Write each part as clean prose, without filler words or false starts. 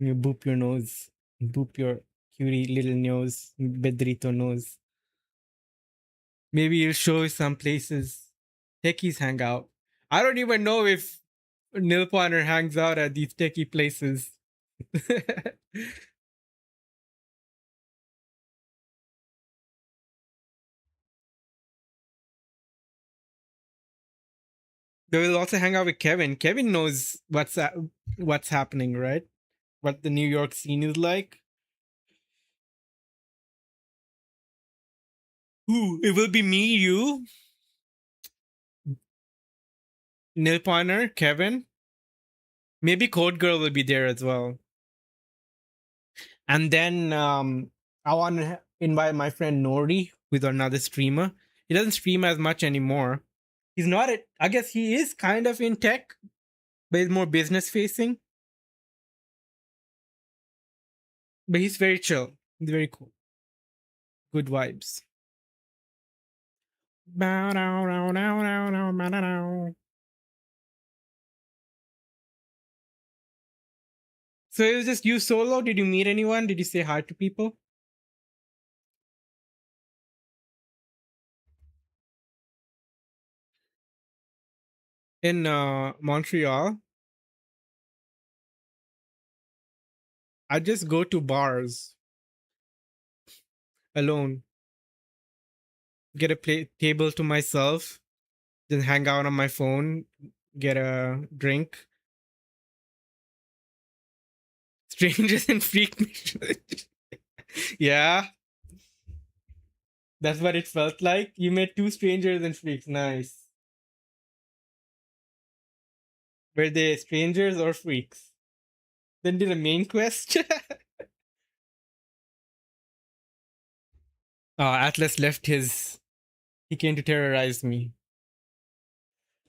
You boop your nose. Boop your cutie little nose. Bedrito nose. Maybe you'll show you some places techies hang out. I don't even know if Nil Pointer hangs out at these techie places. They will also hang out with Kevin. Kevin knows what's happening, right? What the New York scene is like. Who? It will be me, you, Nil Pointer, Kevin. Maybe Code Girl will be there as well. And then I want to invite my friend Nori, who's another streamer. He doesn't stream as much anymore. He's not. I guess he is kind of in tech, but he's more business facing. But he's very chill. He's very cool. Good vibes. So it was just you solo? Did you meet anyone? Did you say hi to people? In Montreal, I just go to bars alone, get a table to myself, then hang out on my phone, get a drink. Strangers and freak me. Yeah, that's what it felt like. You met two strangers and freaks. Nice. Were they strangers or freaks? Then did a main quest. Atlas left his. He came to terrorize me.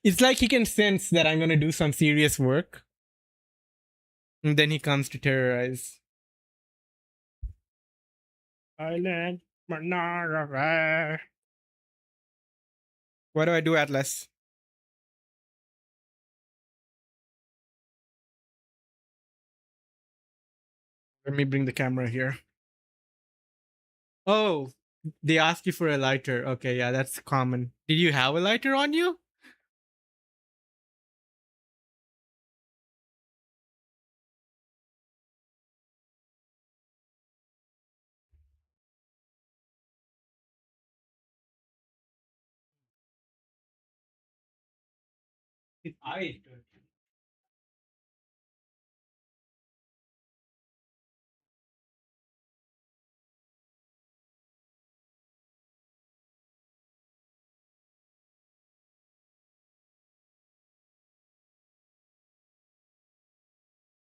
It's like he can sense that I'm gonna do some serious work, and then he comes to terrorize. Island Manara. What do I do, Atlas? Let me bring the camera here. Oh, they ask you for a lighter. Okay, yeah, that's common. Did you have a lighter on you? His eyes dirty.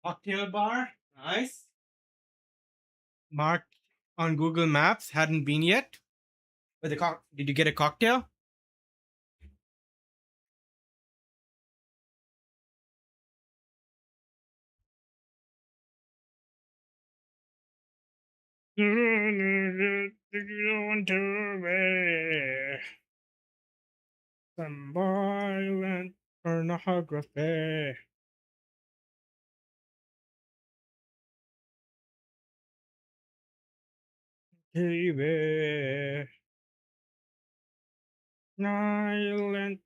Cocktail bar. Nice. Marked on Google Maps. Hadn't been yet. But did you get a cocktail? Some violent pornography. TV. Violent.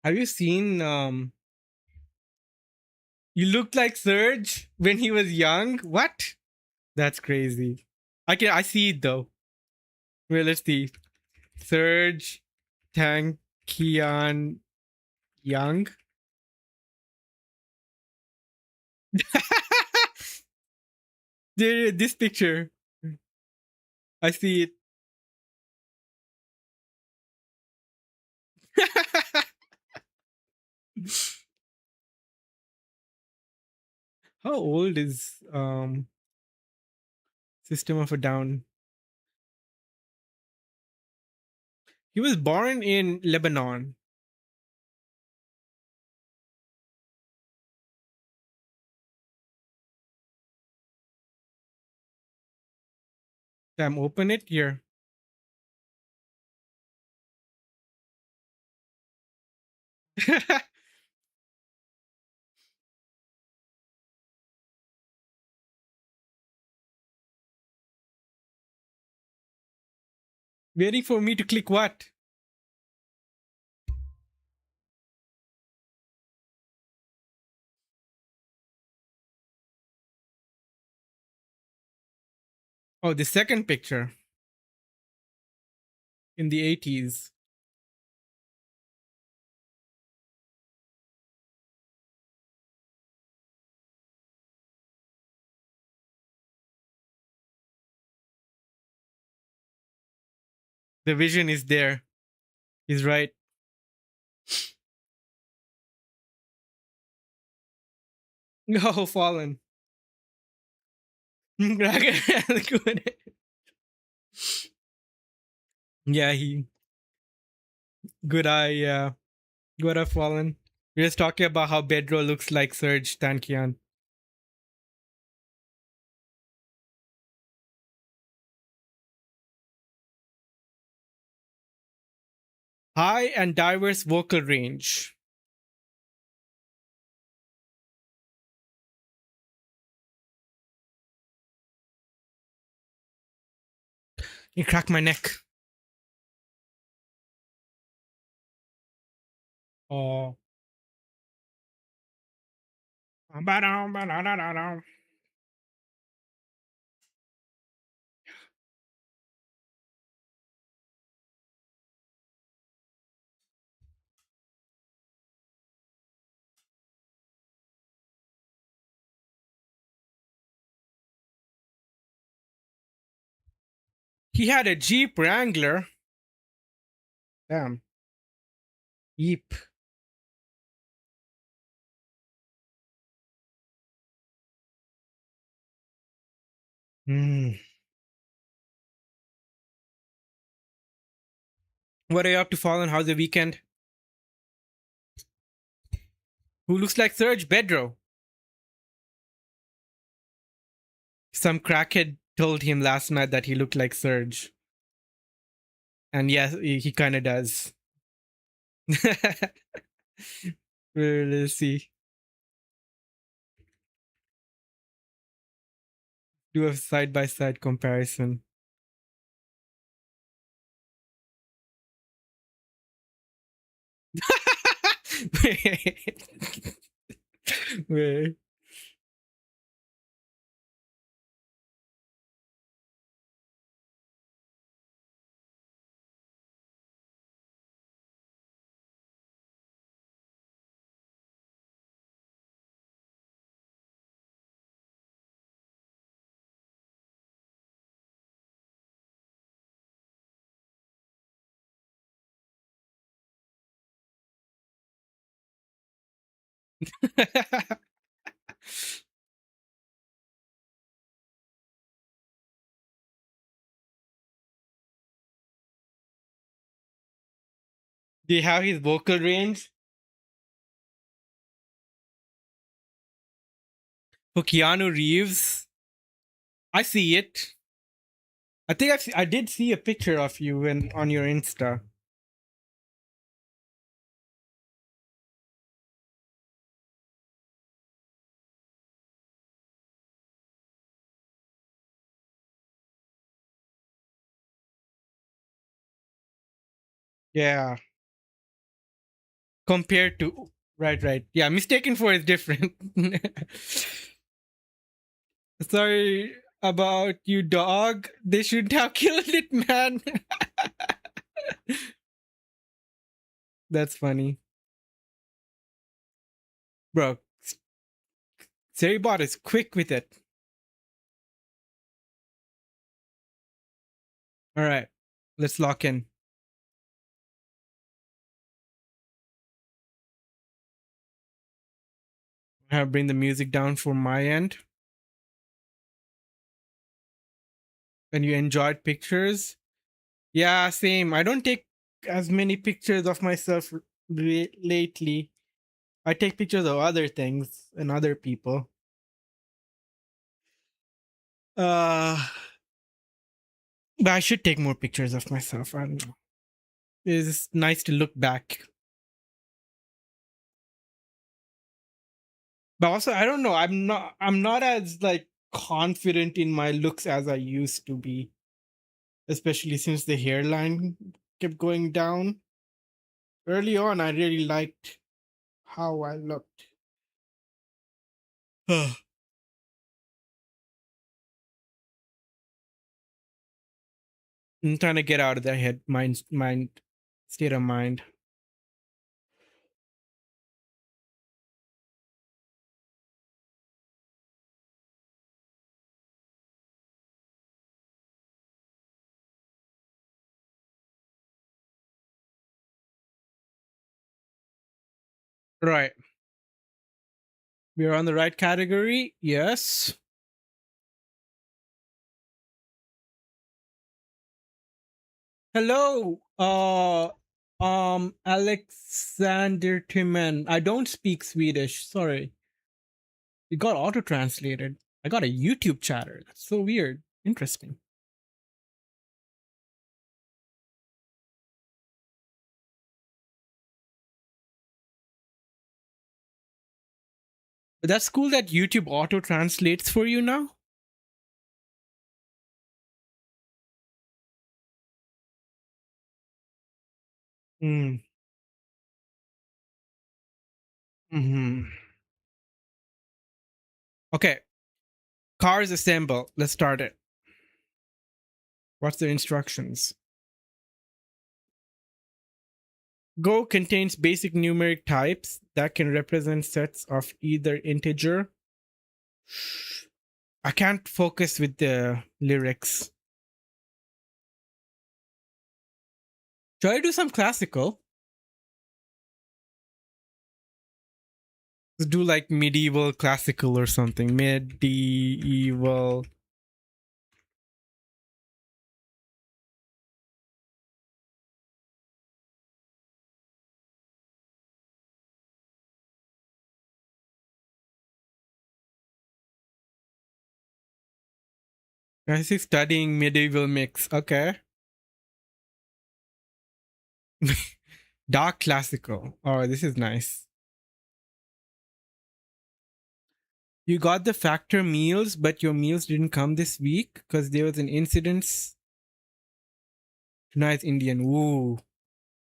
Have you seen you looked like Surge when he was young? What? That's crazy. I see it though. Wait, let's see. Surge Tang Kian Young. This picture. I see it. How old is System of a Down? He was born in Lebanon. Sam, open it here. Waiting for me to click what? Oh, the second picture in the 80s. The vision is there. He's right. No, fallen. Yeah, he good eye. Yeah, good eye fallen. We're just talking about how Bedro looks like Serge Tankian. High and diverse vocal range. You cracked my neck. Oh. He had a Jeep Wrangler. Damn. Yeep. Mm. What are you up to, Fallen? How's the weekend? Who looks like Serge? Bedro. Some crackhead told him last night that he looked like Serge. And yes, he kind of does. Let's see. Do a side by side comparison. Wait. Wait. Do you have his vocal range? For Keanu Reeves? I see it. I think I did see a picture of you on your Insta. Yeah. Compared to right. Yeah, mistaken for is different. Sorry about you, dog. They shouldn't have killed it, man. That's funny. Bro, Seribot is quick with it. All right, let's lock in. I have bring the music down for my end. And you enjoyed pictures? Yeah, same. I don't take as many pictures of myself lately. I take pictures of other things and other people. Uh But I should take more pictures of myself. I don't know. It's nice to look back. But also, I don't know. I'm not as like confident in my looks as I used to be, especially since the hairline kept going down. Early on, I really liked how I looked. I'm trying to get out of that head mind state of mind. Right. We're on the right category. Yes. Hello. Alexander Timmen. I don't speak Swedish. Sorry. It got auto translated. I got a YouTube chatter. That's so weird. Interesting. But that's cool that YouTube auto translates for you now. Mm. Hmm. Okay. Cars assemble. Let's start it. What's the instructions? Go contains basic numeric types that can represent sets of either integer. I can't focus with the lyrics. Should I do some classical? Let's do like medieval classical or something. Medieval. I see studying medieval mix. Okay. Dark classical. Oh, this is nice. You got the factor meals, but your meals didn't come this week because there was an incident. Tonight's Indian. Ooh.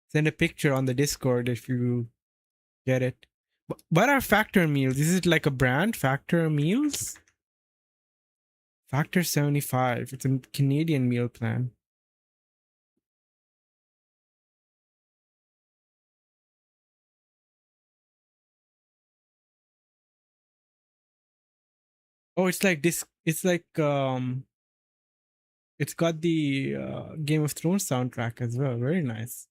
Send a picture on the Discord if you get it. What are factor meals? Is it like a brand? Factor meals? Factor 75. It's a Canadian meal plan. Oh, it's like this. It's like it's got the Game of Thrones soundtrack as well. Very nice.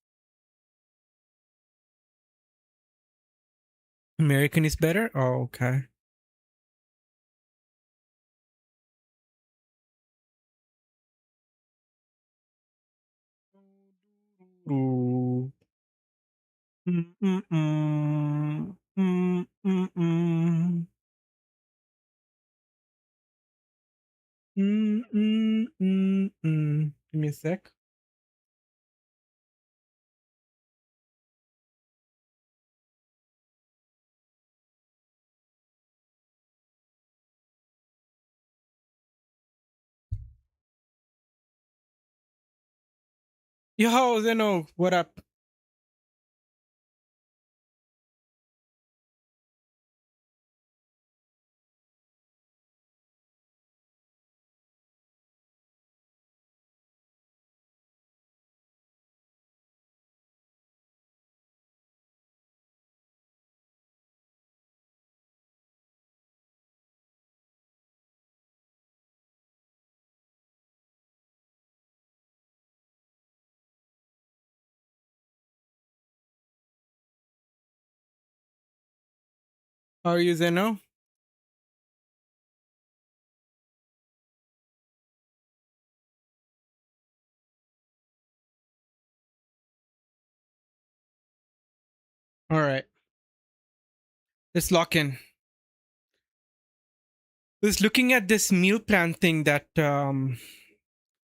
American is better. Oh, okay. Ooh. Mm, mm, mm. Mm, mm, mm. Mm, mm, mm, mm. Give me a sec. Yo, Zeno, what up? How are you, Zeno? All right. Let's lock in. Was looking at this meal plan thing that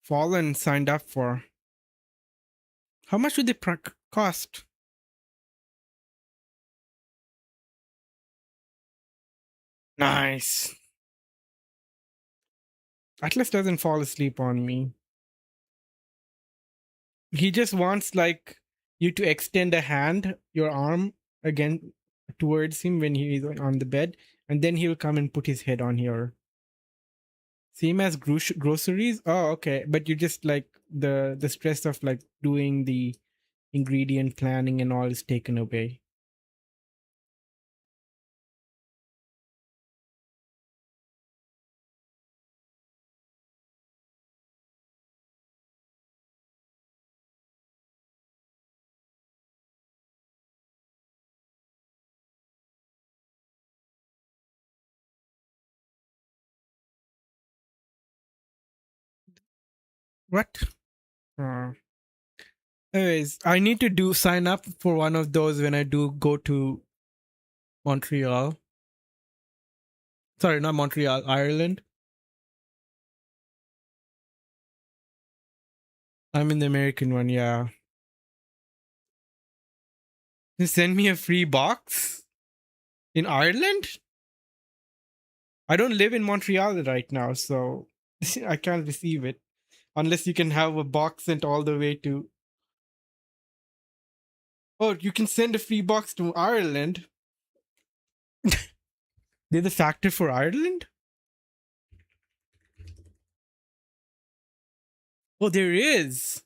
Fallen signed up for. How much would they cost? Nice. Atlas doesn't fall asleep on me. He just wants like you to extend a hand, your arm again towards him when he is on the bed, and then he'll come and put his head on here. Same as groceries. Oh, okay. But you just like the stress of like doing the ingredient planning and all is taken away. What? Uh, Anyways, I need to do sign up for one of those when I do go to Montreal. Sorry, not Montreal, Ireland. I'm in the American one, yeah. Just send me a free box in Ireland? I don't live in Montreal right now, so I can't receive it unless you can have a box sent all the way to. Oh, you can send a free box to Ireland. There's a factor for Ireland? Oh, there is.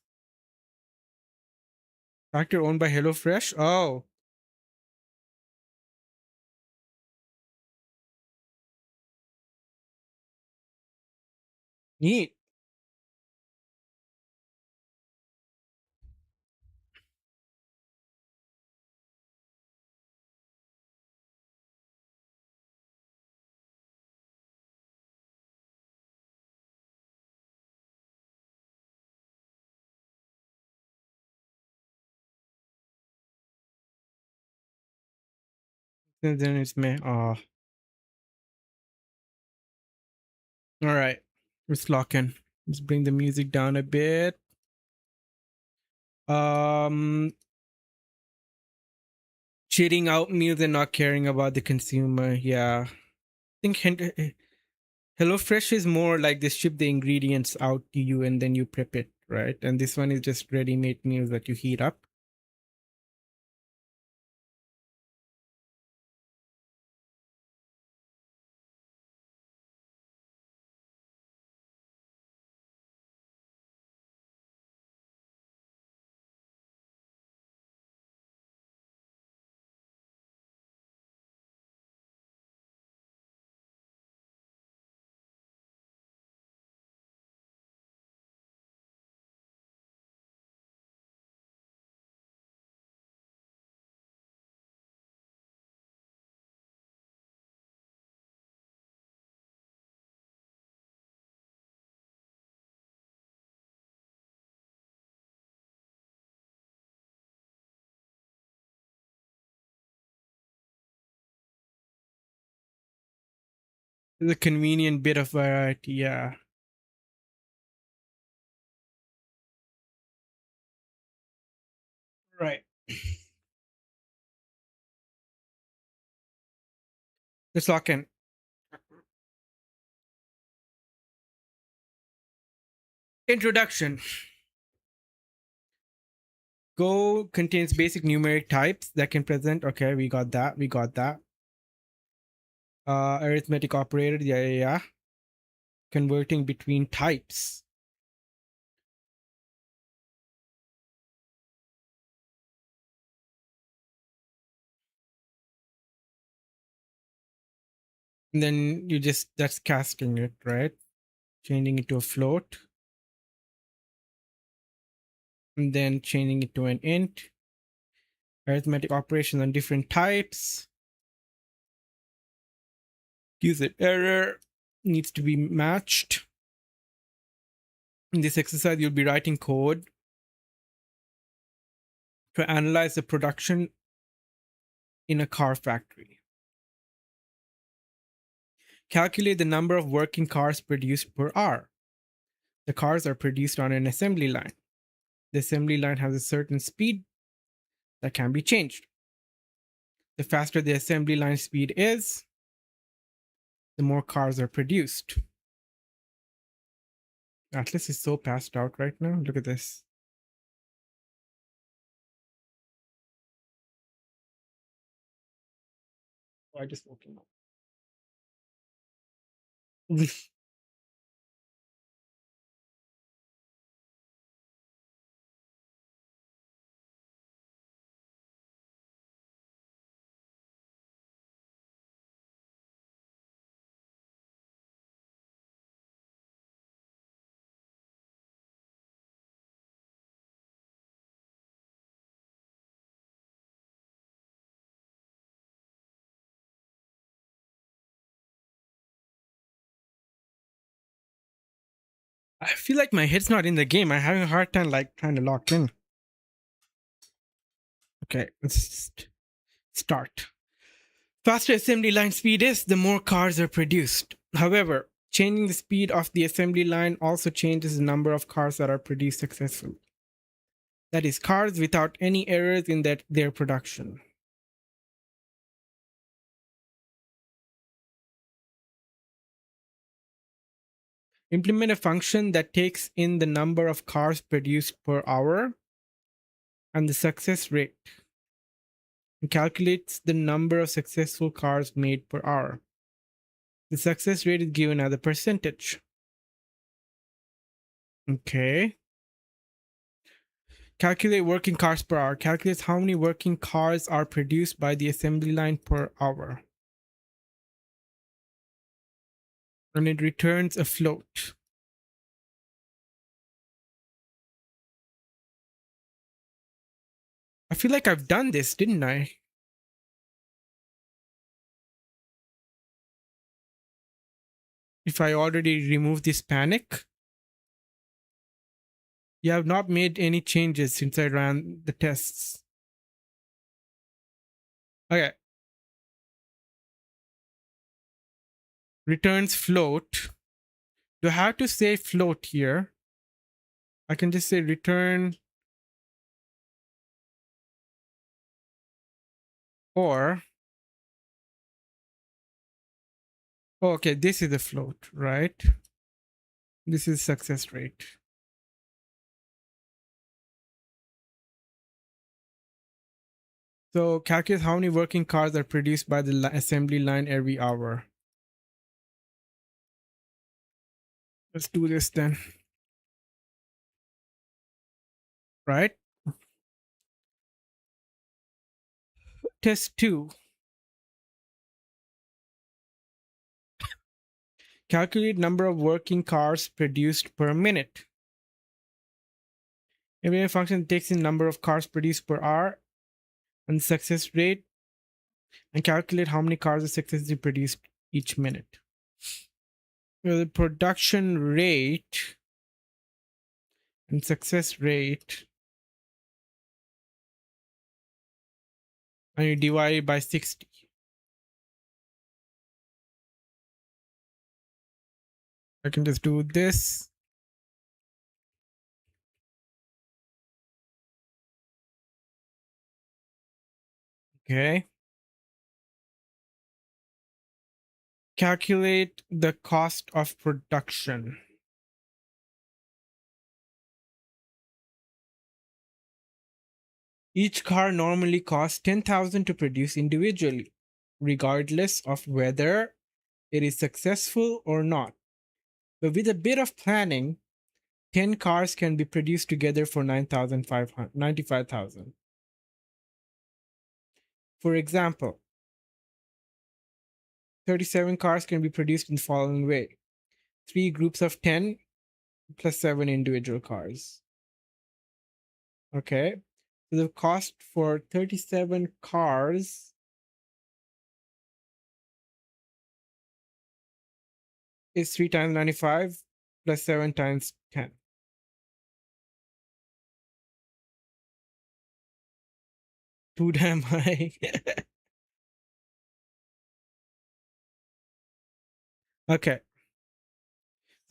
Factor owned by HelloFresh? Oh, neat. And then it's me. Oh, all right. Let's lock in. Let's bring the music down a bit. Um, cheating out meals and not caring about the consumer. Yeah, I think HelloFresh is more like they ship the ingredients out to you and then you prep it, right? And this one is just ready-made meals that you heat up. It's a convenient bit of variety, yeah. Right. Let's lock in. Introduction. Go contains basic numeric types that can present. Okay, we got that. We got that. Arithmetic operator. Yeah, yeah, yeah. Converting between types. And then you just, that's casting it, right? Changing it to a float. And then changing it to an int. Arithmetic operations on different types. User error needs to be matched. In this exercise, you'll be writing code to analyze the production in a car factory. Calculate the number of working cars produced per hour. The cars are produced on an assembly line. The assembly line has a certain speed that can be changed. The faster the assembly line speed is, the more cars are produced. Atlas is so passed out right now. Look at this. Oh, I just woke him up. I feel like my head's not in the game. I'm having a hard time like trying to lock in. Okay, let's start. Faster assembly line speed is, the more cars are produced. However, changing the speed of the assembly line also changes the number of cars that are produced successfully. That is, cars without any errors in their production. Implement a function that takes in the number of cars produced per hour and the success rate and calculates the number of successful cars made per hour. The success rate is given as a percentage. Okay. Calculate working cars per hour. Calculates how many working cars are produced by the assembly line per hour. And it returns a float. I feel like I've done this, didn't I? If I already removed this panic. You have not made any changes since I ran the tests. Okay. Returns float. Do I have to say float here? I can just say return or oh, okay, this is a float, right? This is success rate. So calculate how many working cars are produced by the assembly line every hour. Let's do this then. Right? Test 2. Calculate number of working cars produced per minute. Every function takes in number of cars produced per hour and success rate and calculate how many cars are successfully produced each minute. So the production rate and success rate, and you divide it by 60. I can just do this. Okay. Calculate the cost of production. Each car normally costs 10,000 to produce individually, regardless of whether it is successful or not. But with a bit of planning, 10 cars can be produced together for 95,000. For example, 37 cars can be produced in the following way: 3 groups of 10 plus 7 individual cars. Okay, so the cost for 37 cars is 3 times 95 plus 7 times 10. Too damn high. Okay.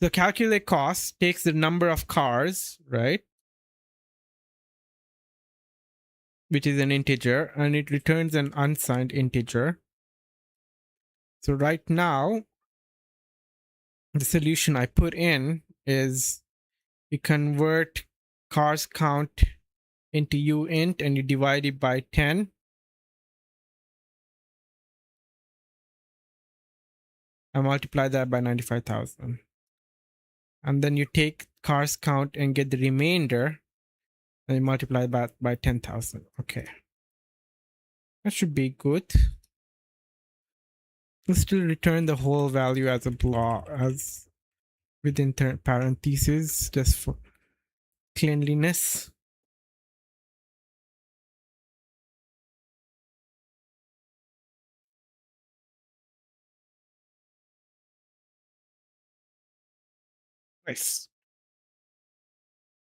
So calculate cost takes the number of cars, right? Which is an integer, and it returns an unsigned integer. So right now, the solution I put in is you convert cars count into uint and you divide it by 10. I multiply that by 95,000. And then you take cars count and get the remainder and you multiply that by 10,000. Okay. That should be good. We'll still return the whole value as a block, as within parentheses, just for cleanliness. Nice.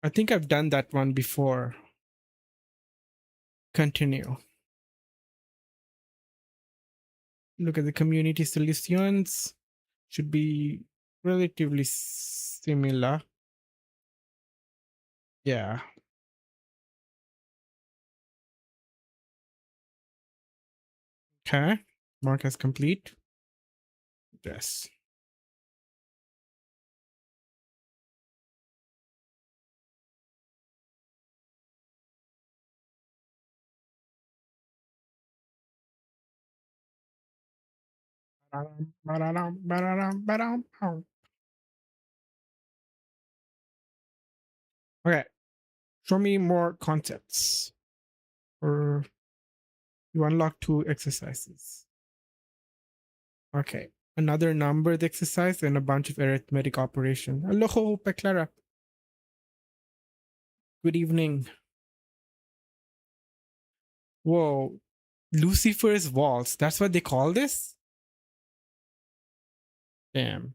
I think I've done that one before. Continue. Look at the community solutions. Should be relatively similar. Yeah. Okay. Mark as complete. Yes. Okay. Show me more concepts. Or you unlock 2 exercises. Okay. Another numbered exercise and a bunch of arithmetic operation. Hello, Peclara. Good evening. Whoa. Lucifer's Waltz. That's what they call this? Damn.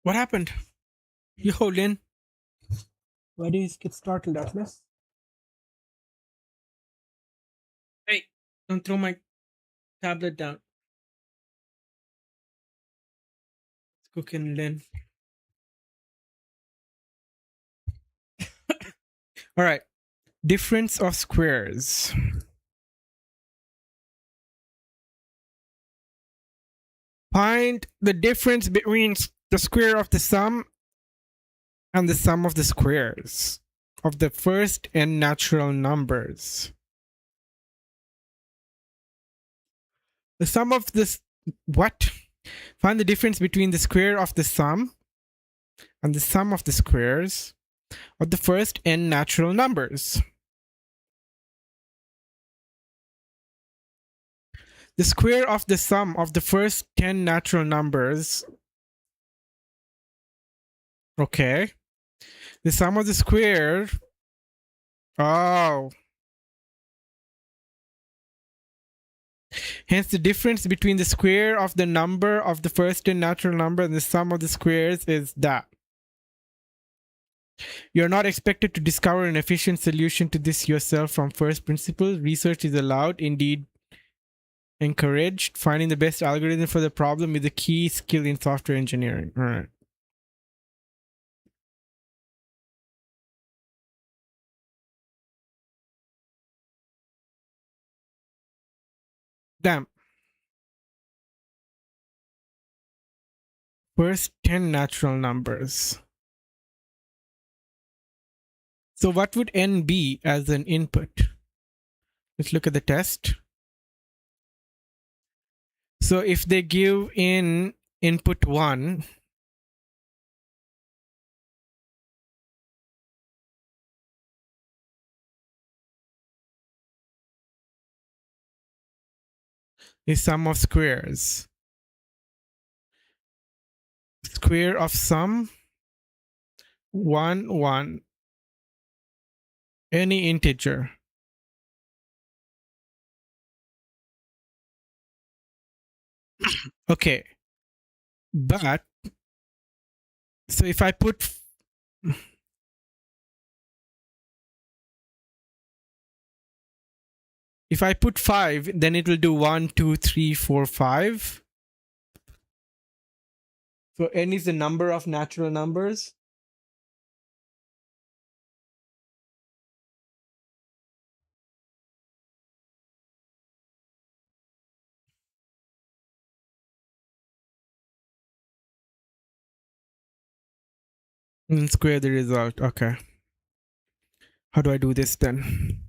What happened? Yo, Lynn. Why do you get startled, Atlas? Hey, don't throw my tablet down. It's cooking, Lynn. All right. Difference of squares. Find the difference between the square of the sum and the sum of the squares of the first n natural numbers. The sum of this. What? Find the difference between the square of the sum and the sum of the squares of the first n natural numbers. The square of the sum of the first 10 natural numbers. Okay. The sum of the square. Oh. Hence, the difference between the square of the number of the first 10 natural number and the sum of the squares is that. You are not expected to discover an efficient solution to this yourself from first principles. Research is allowed, indeed encouraged. Finding the best algorithm for the problem is a key skill in software engineering. All right. Damn. First 10 natural numbers. So what would n be as an input? Let's look at the test. So if they give in input 1, is sum of squares. Square of sum 1 1, any integer. Okay, but so if I put if I put 5, then it will do 1 2 3 4 5. So n is the number of natural numbers. And square the result. Okay. How do I do this then?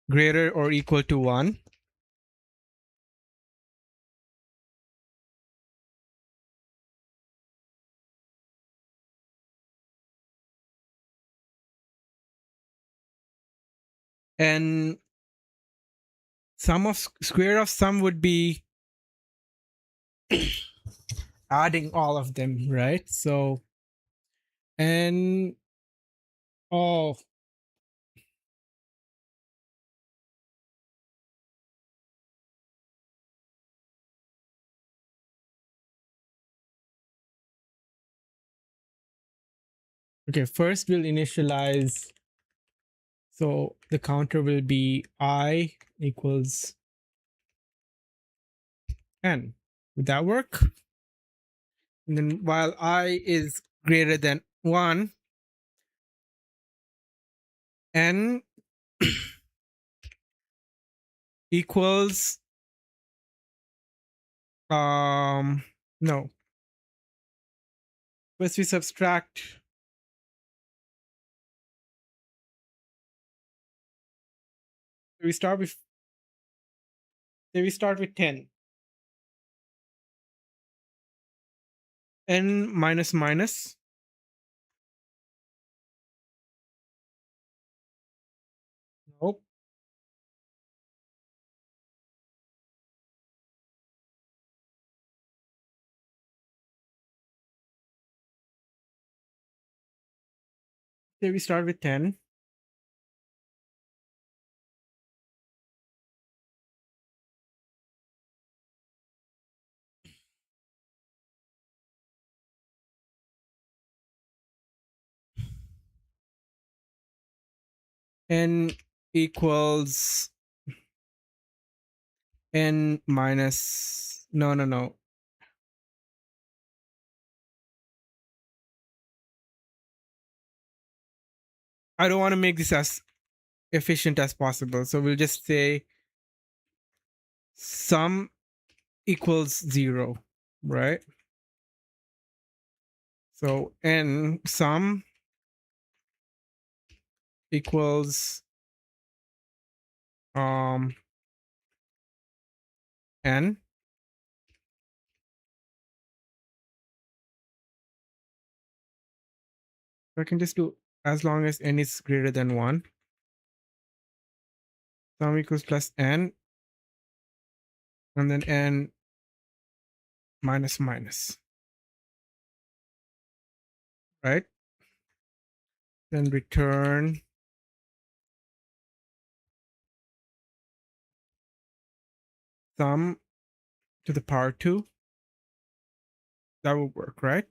Greater or equal to 1. And sum of square of sum would be adding all of them, right? So and oh, okay, first we'll initialize. So the counter will be I equals n. Would that work? And then while I is greater than 1, n equals no. First we subtract. We start with 10. N minus minus. Nope. Say we start with 10. N equals n minus no. I don't want to make this as efficient as possible. So we'll just say sum equals 0, right? So n sum equals n. So I can just do as long as n is greater than 1. Sum equals plus n. And then n minus minus. Right? Then return sum to the power 2. That will work, right?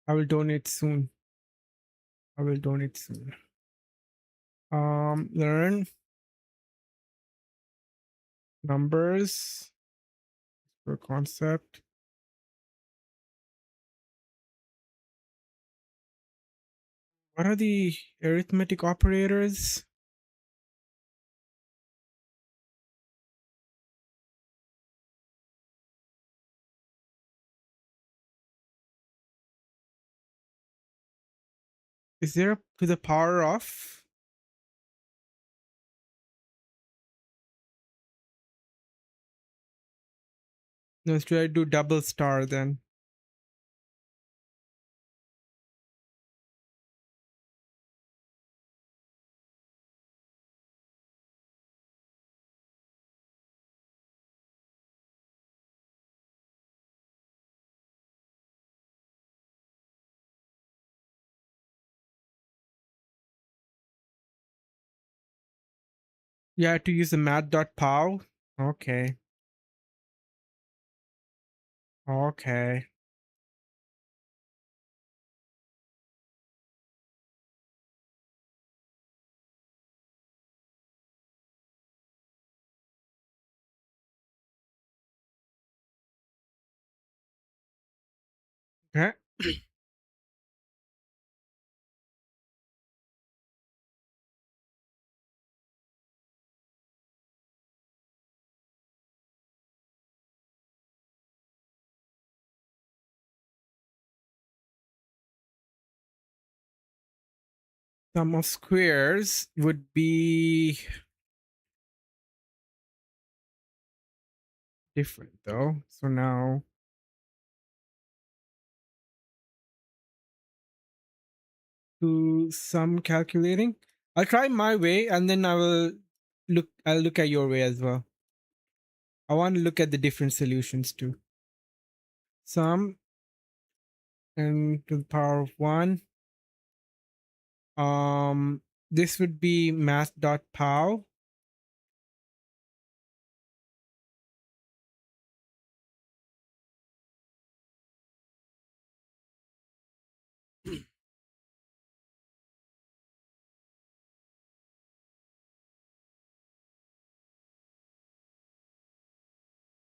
I will donate soon. I will donate soon. Learn numbers for concept. What are the arithmetic operators? Is there a to the power of? No, should I do double star then? Yeah, to use the math.pow. Okay. Okay. Okay. Sum of squares would be different though. So now do some calculating. I'll try my way and then I'll look at your way as well. I want to look at the different solutions too. Sum and to the power of 1. This would be math.pow.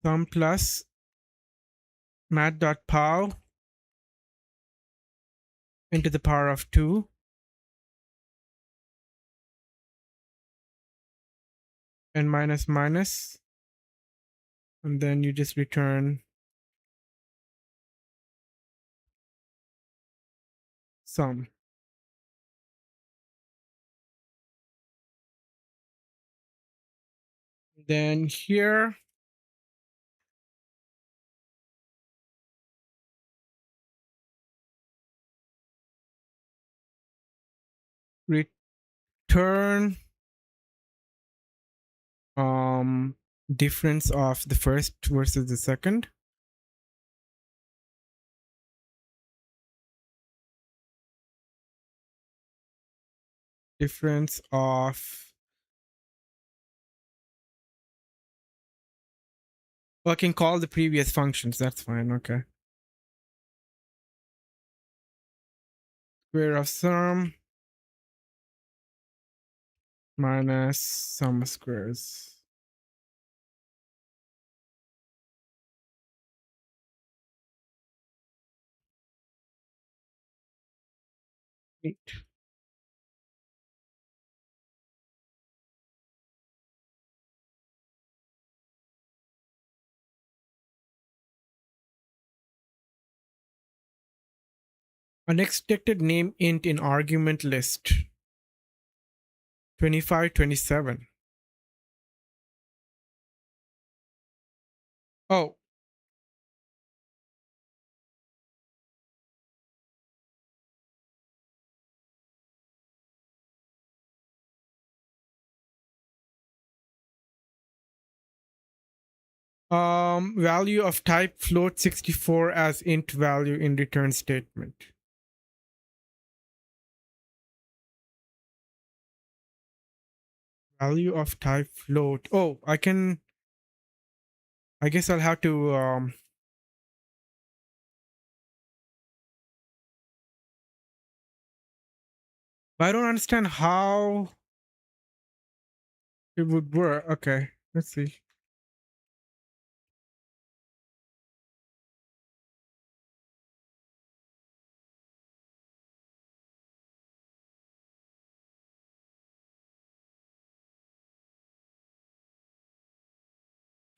Sum plus math.pow into the power of 2 and minus minus, and then you just return sum. Then here return difference of the first versus the second. Difference of, well, I can call the previous functions, that's fine. Okay. Square of sum minus sum of squares. 8. Unexpected name int in argument list 2527. Oh, value of type float 64 as int value in return statement. Value of type float. Oh, I guess I'll have to But I don't understand how it would work. Okay, let's see.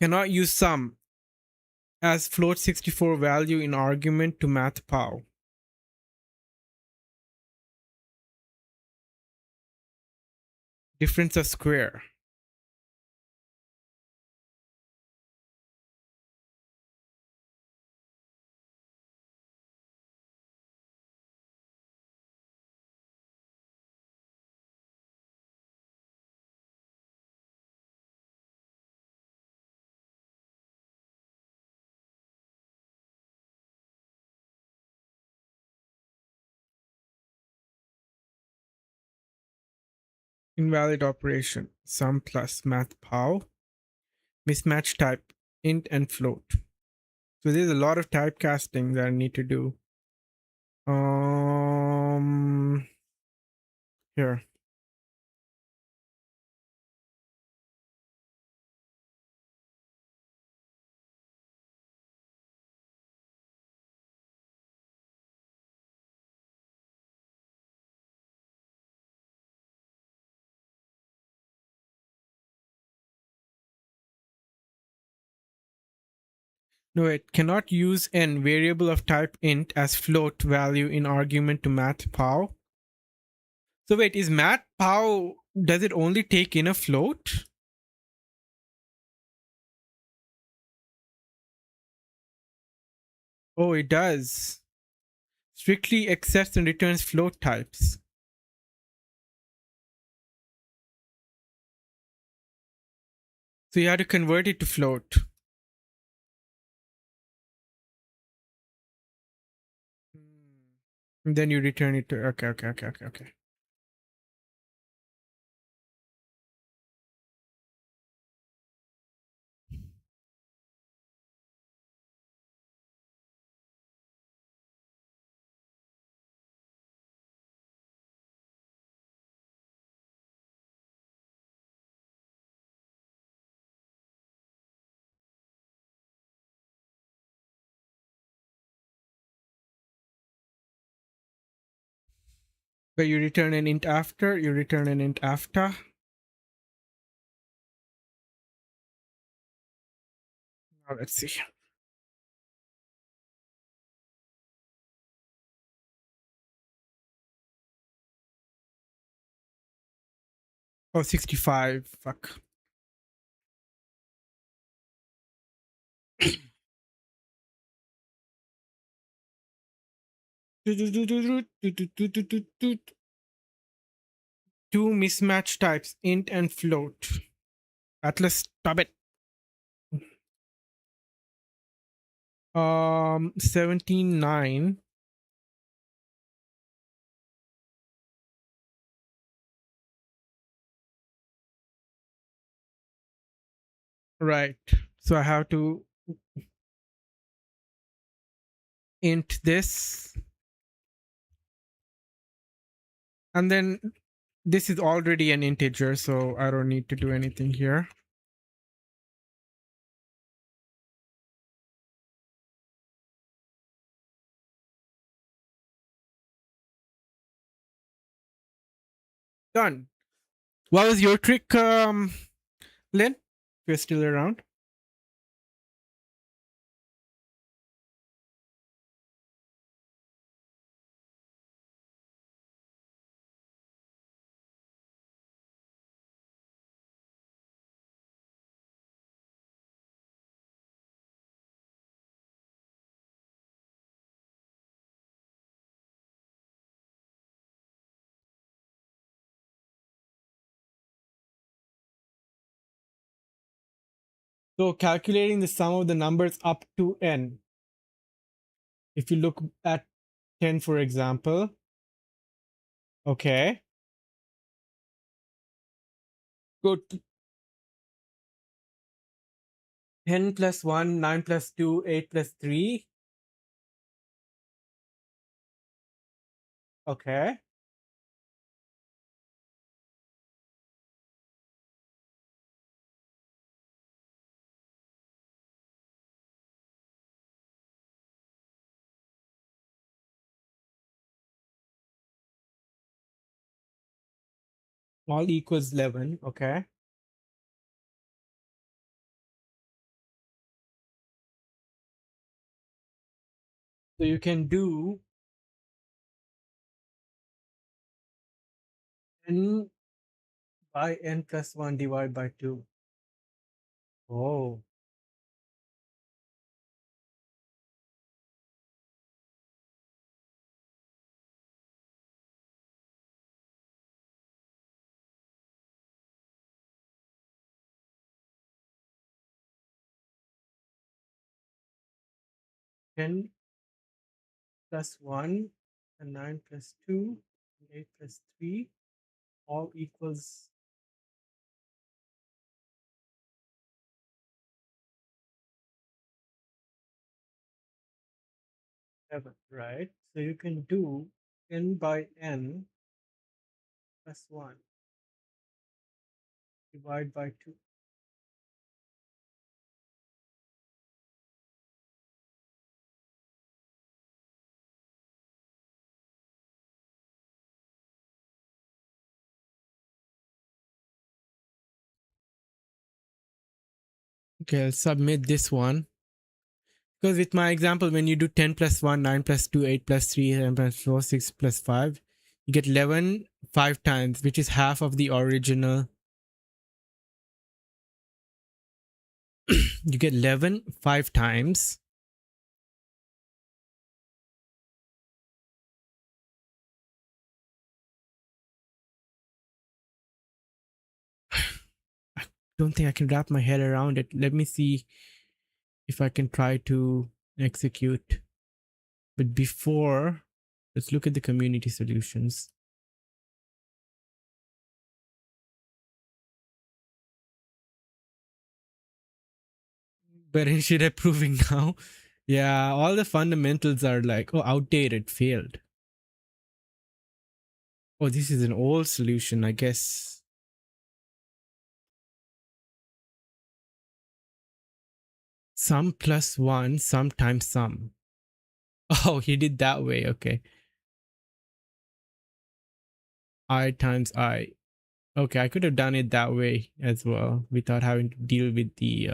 Cannot use sum as float 64 value in argument to math pow. Difference of square. Invalid operation. Sum plus math pow. Mismatch type int and float. So there's a lot of typecasting that I need to do. Here. No, it cannot use an variable of type int as float value in argument to math pow. So wait, is math pow, does it only take in a float? Oh, it does. Strictly accepts and returns float types. So you have to convert it to float. And then you return it to, okay. But you return an int after, you return an int after. Now let's see. Oh, 65. Fuck. Two mismatch types, int and float. Atlas, stop it. 79. Right. So I have to int this. And then this is already an integer, so I don't need to do anything here. Done. What was your trick, Lynn? If you're still around. So calculating the sum of the numbers up to n. If you look at 10, for example. Okay. Go to 10 plus 1, 9 plus 2, 8 plus 3. Okay. All equals 11. Okay. So you can do n by n plus 1 divided by 2. Oh. N plus 1 and 9 plus 2 and 8 plus 3 all equals 7, right? So you can do n by n plus 1 divided by 2. Okay, I'll submit this one. Because with my example, when you do 10 plus 1, 9 plus 2, 8 plus 3, 7 plus 4, 6 plus 5, you get 11 5 times, which is half of the original. You get 11 5 times. I don't think I can wrap my head around it. Let me see if I can try to execute. But before, let's look at the community solutions. But instead of proving now, yeah, all the fundamentals are like, oh, outdated, failed. Oh, this is an old solution, I guess. Sum plus 1, sum times sum. Oh, he did that way. Okay. I times I. Okay, I could have done it that way as well without having to deal with the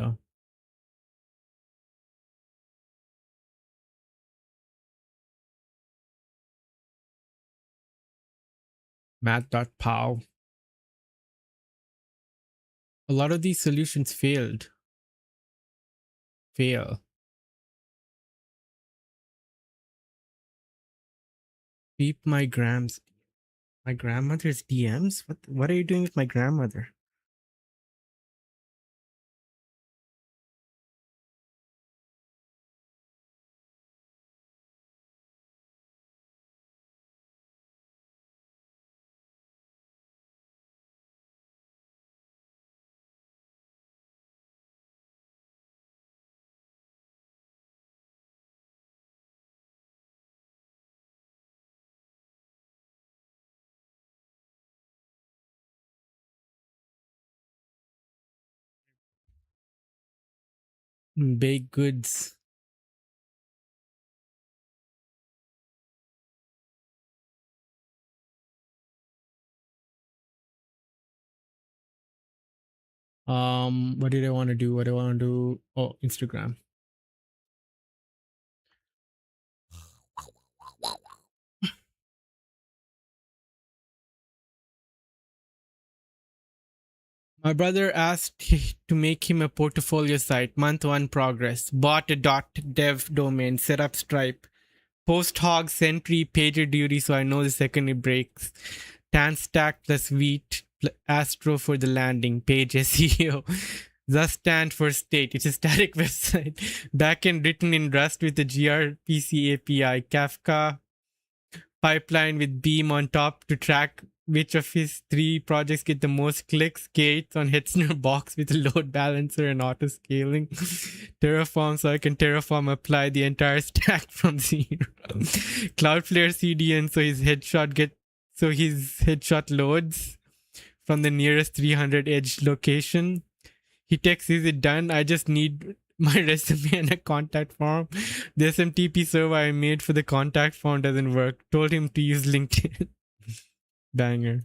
math.pow. A lot of these solutions failed. Fail. Keep my grams. My grandmother's DMs? What are you doing with my grandmother? Baked goods. What did I want to do? What do I want to do? Oh, Instagram. My brother asked to make him a portfolio site. Month 1 progress. Bought a .dev domain. Set up Stripe. Post hog sentry PagerDuty so I know the second it breaks. Tan stack plus wheat Astro for the landing. Page SEO. Thus stand for state. It's a static website. Backend written in Rust with the gRPC API. Kafka pipeline with Beam on top to track which of his 3 projects get the most clicks. Gates on Hetzner box with a load balancer and auto scaling. Terraform so I can Terraform apply the entire stack from zero. Cloudflare CDN so his headshot loads from the nearest 300 edge location. He texts, is it done? I just need my resume and a contact form. The SMTP server I made for the contact form doesn't work. Told him to use LinkedIn. Banger.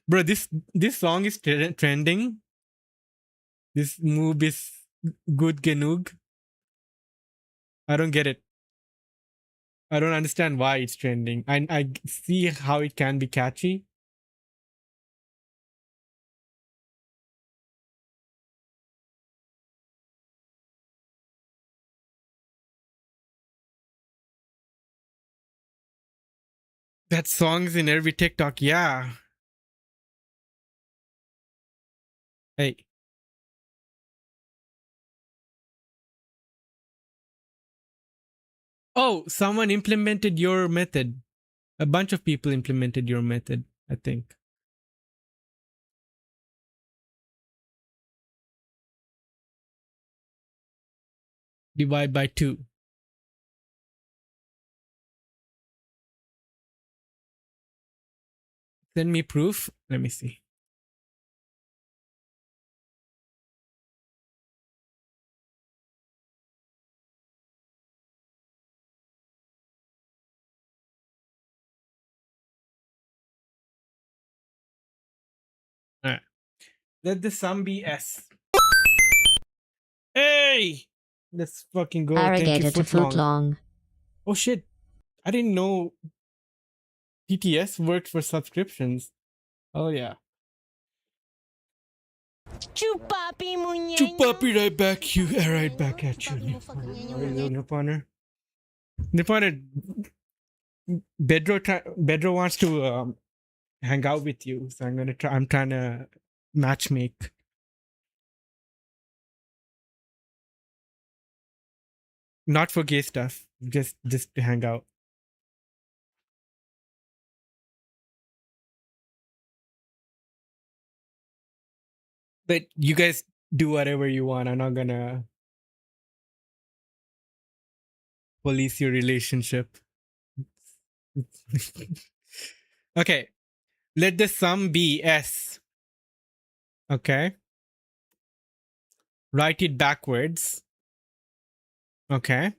Bro, this song is trending. This move is good genug. I don't get it. I don't understand why it's trending. I see how it can be catchy. That song's in every TikTok. Yeah. Hey. Oh, someone implemented your method. A bunch of people implemented your method, I think. Divide by 2. Send me proof. Let me see. All right. Let the sum be S. Hey! Let's fucking go. Thank you, Arrogated to Footlong. Oh shit. I didn't know TTS worked for subscriptions. Oh yeah. Chupapi muñeño. Chupapi right back you. Right back at you. Niponer. Niponer. Bedro wants to hang out with you, so I'm trying to matchmake. Not for gay stuff, just to hang out. But you guys do whatever you want. I'm not gonna police your relationship. Okay. Let the sum be S. Okay. Write it backwards. Okay.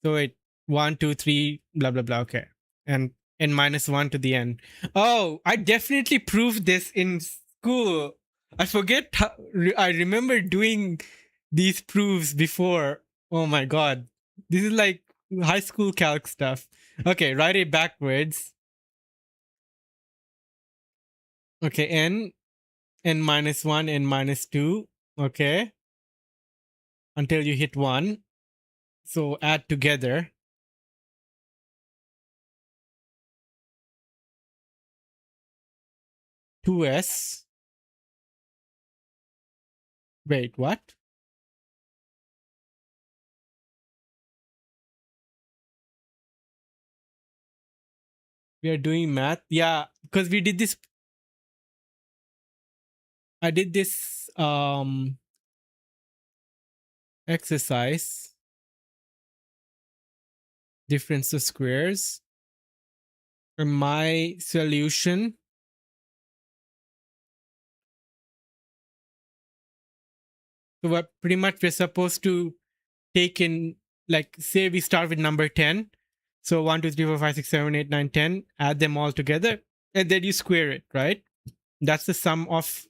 So it 1, 2, 3, blah blah blah. Okay. And n minus 1 to the n. Oh, I definitely proved this in school. I forget how, I remember doing these proofs before. Oh my god. This is like high school calc stuff. Okay, write it backwards. Okay, n minus 1, n minus 2. Okay. Until you hit 1. So add together. 2s. Wait, what? We are doing math. Yeah, because we did this. I did this exercise. Difference of squares. For my solution. So what pretty much we're supposed to take in, like, say we start with number 10. So 1, 2, 3, 4, 5, 6, 7, 8, 9, 10. Add them all together. And then you square it, right? That's the sum of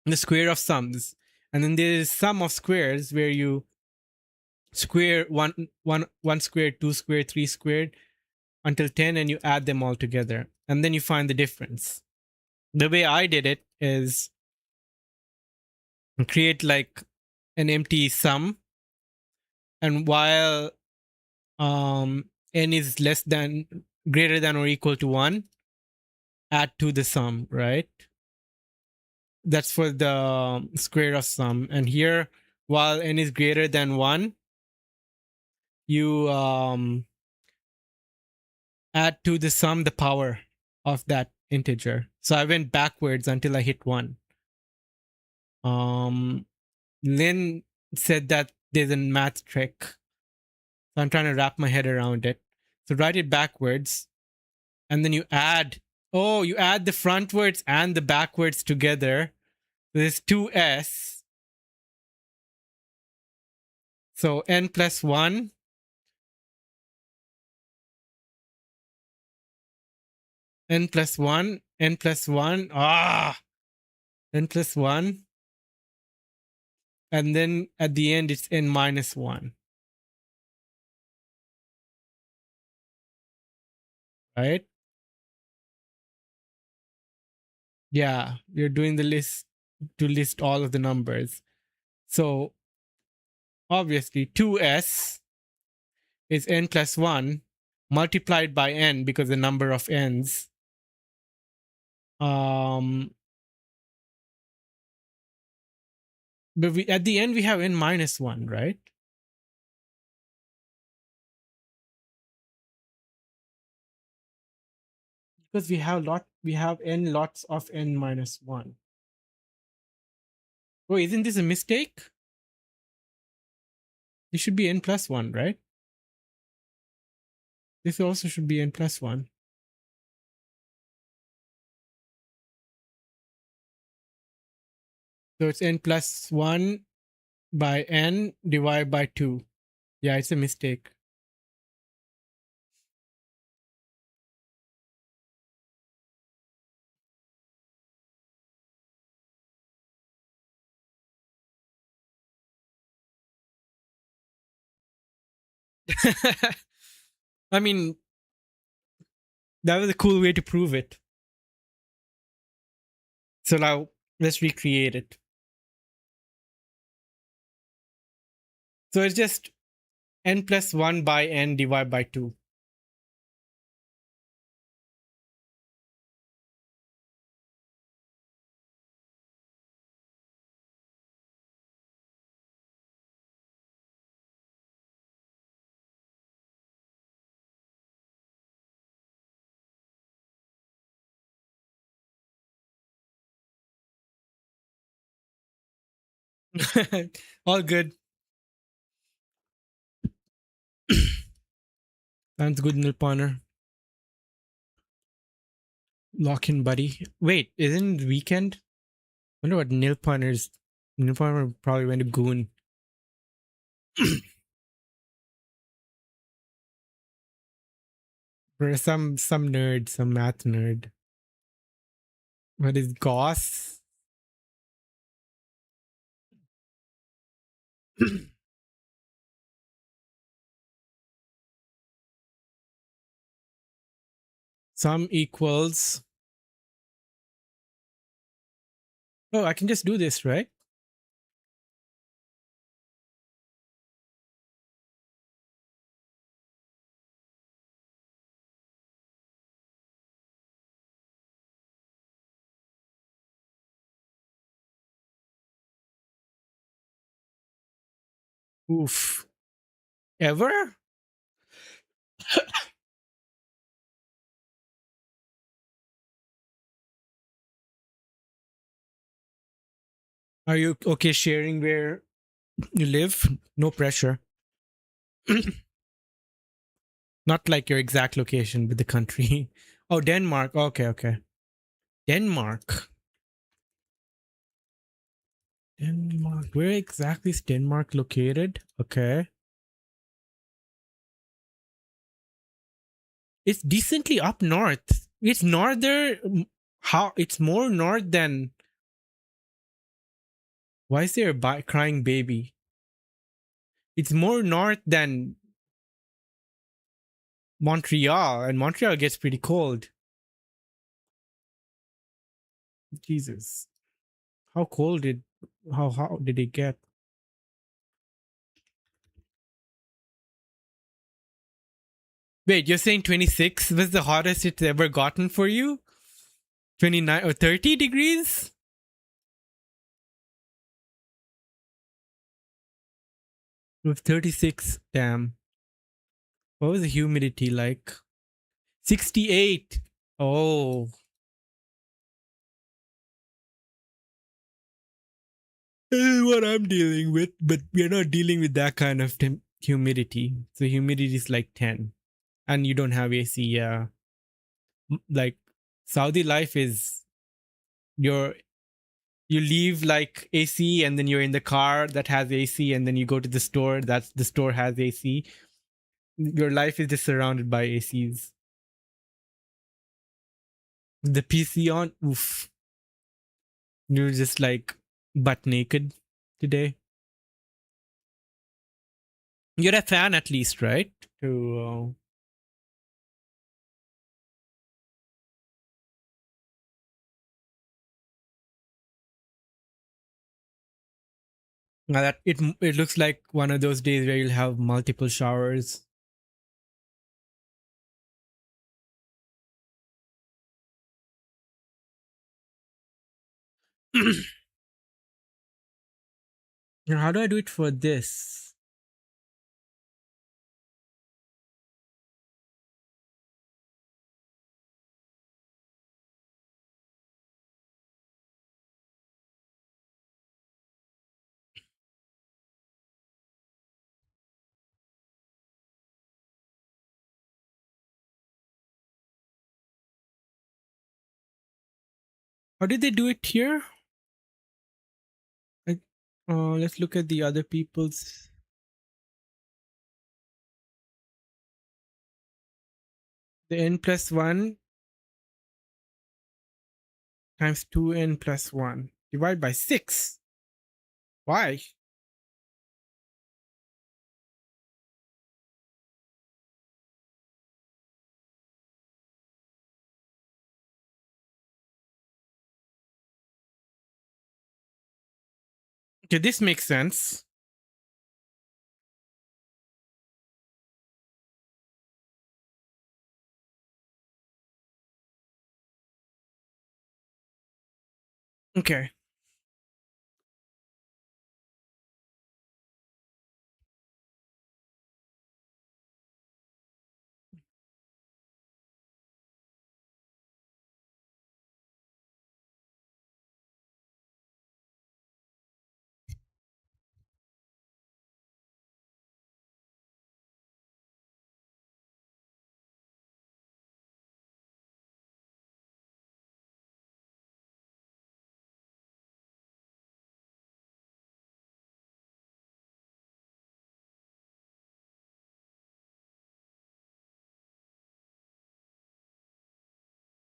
the square of sums. And then there is sum of squares where you square one squared, 2 squared, 3 squared until 10, and you add them all together. And then you find the difference. The way I did it is create like an empty sum. And while n is greater than or equal to 1, add to the sum, right? That's for the square of sum. And here, while n is greater than 1, you add to the sum the power of that integer. So I went backwards until I hit 1. Lynn said that there's a math trick. So I'm trying to wrap my head around it. So write it backwards. And then you add the frontwards and the backwards together. There's 2s. So n plus 1. n plus 1, n plus 1, n plus 1. And then at the end, it's n minus 1. Right? Yeah, you're doing the list to list all of the numbers. So obviously 2s is n plus 1 multiplied by n because the number of n's. But at the end we have n minus 1, right? Because we have n lots of n minus 1. Oh, isn't this a mistake? This should be n plus 1, right? This also should be n plus 1. So it's n plus 1 by n divided by 2. Yeah, it's a mistake. I mean, that was a cool way to prove it. So now let's recreate it. So it's just n plus 1 by n divided by 2. All good. Sounds good, Nilponer. Lock in, buddy. Wait, isn't it weekend? I wonder what Nilponer's. Nilponer probably went to Goon. For some nerd, some math nerd. What is Goss? Sum equals. Oh, I can just do this, right? Oof. Ever? Are you okay sharing where you live? No pressure. Not like your exact location, but the country. Oh, Denmark. Okay. Denmark. Denmark. Where exactly is Denmark located? Okay. It's decently up north. It's northern. How? It's more north than. Why is there a crying baby? It's more north than Montreal, and Montreal gets pretty cold. Jesus. How cold did. How did it get? Wait, you're saying 26 was the hottest it's ever gotten for you? 29 or 30 degrees? With 36, damn. What was the humidity like? 68. Oh. This is what I'm dealing with, but we're not dealing with that kind of humidity. So humidity is like 10. And you don't have AC, yeah. Like Saudi life is you leave like AC and then you're in the car that has AC and then you go to the store the store has AC. Your life is just surrounded by ACs. The PC on. Oof. You're just like butt naked today. You're a fan at least, right? To that it looks like one of those days where you'll have multiple showers. Now, how do I do it for this? How did they do it here? Let's look at the other people's. The n plus 1 times 2n plus 1 divided by 6. Why? Okay, this makes sense. Okay.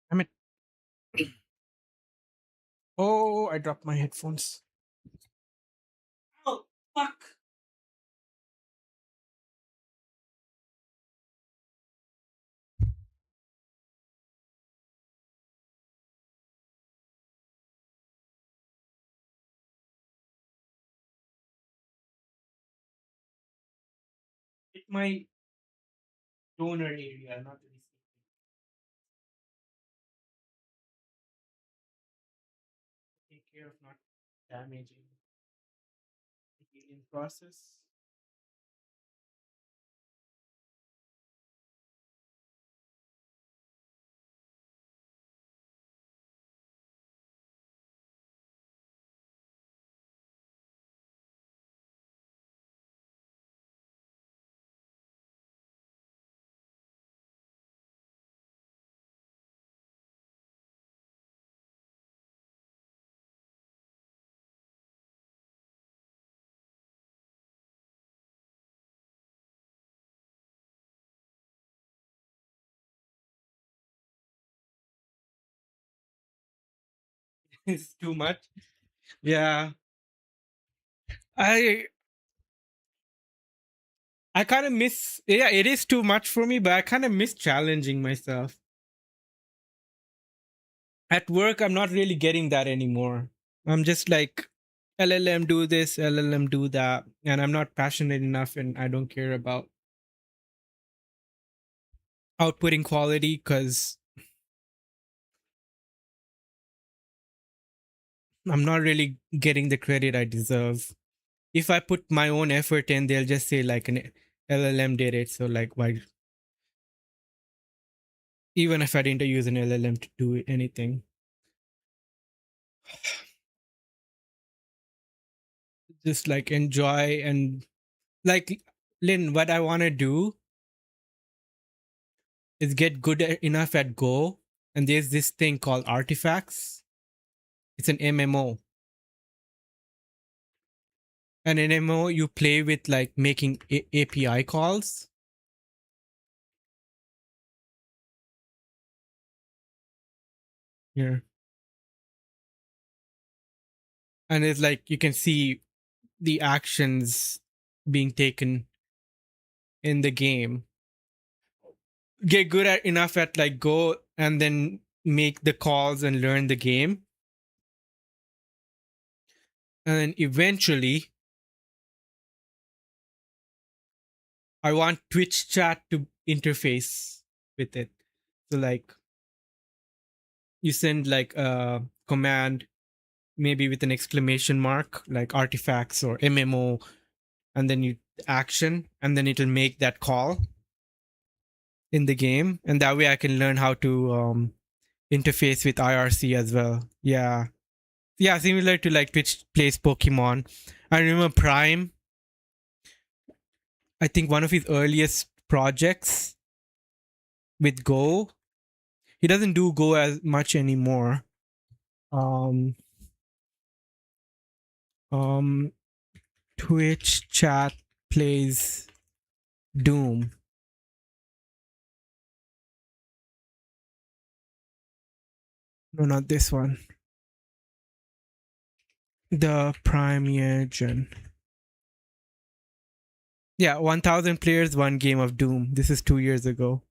I mean, oh, I dropped my headphones. Oh, fuck. Hit my donor area, not the receiver. Take care of not damaging the healing process. It's too much. Yeah. I I kind of miss, yeah, it is too much for me, but I kind of miss challenging myself. At work, I'm not really getting that anymore. I'm just like, LLM do this, LLM do that, and I'm not passionate enough, and I don't care about outputting quality because I'm not really getting the credit I deserve. If I put my own effort in, they'll just say like an LLM did it. So like, why? Even if I didn't use an LLM to do anything, just like enjoy and like Lynn, what I want to do is get good enough at Go. And there's this thing called artifacts. It's an MMO. And in MMO, you play with like making API calls. here. And it's like you can see the actions being taken in the game. Get good at enough at like go and then make the calls and learn the game. And then eventually I want Twitch chat to interface with it. So like you send like a command, maybe with an exclamation mark, like artifacts or MMO, and then you action, and then it'll make that call in the game, and that way I can learn how to interface with IRC as well. Yeah, similar to like Twitch plays Pokemon. I remember Prime. I think one of his earliest projects with Go. He doesn't do Go as much anymore. Twitch chat plays Doom. No, not this one. The Premier Gen. Yeah, 1,000 players, one game of Doom. This is 2 years ago.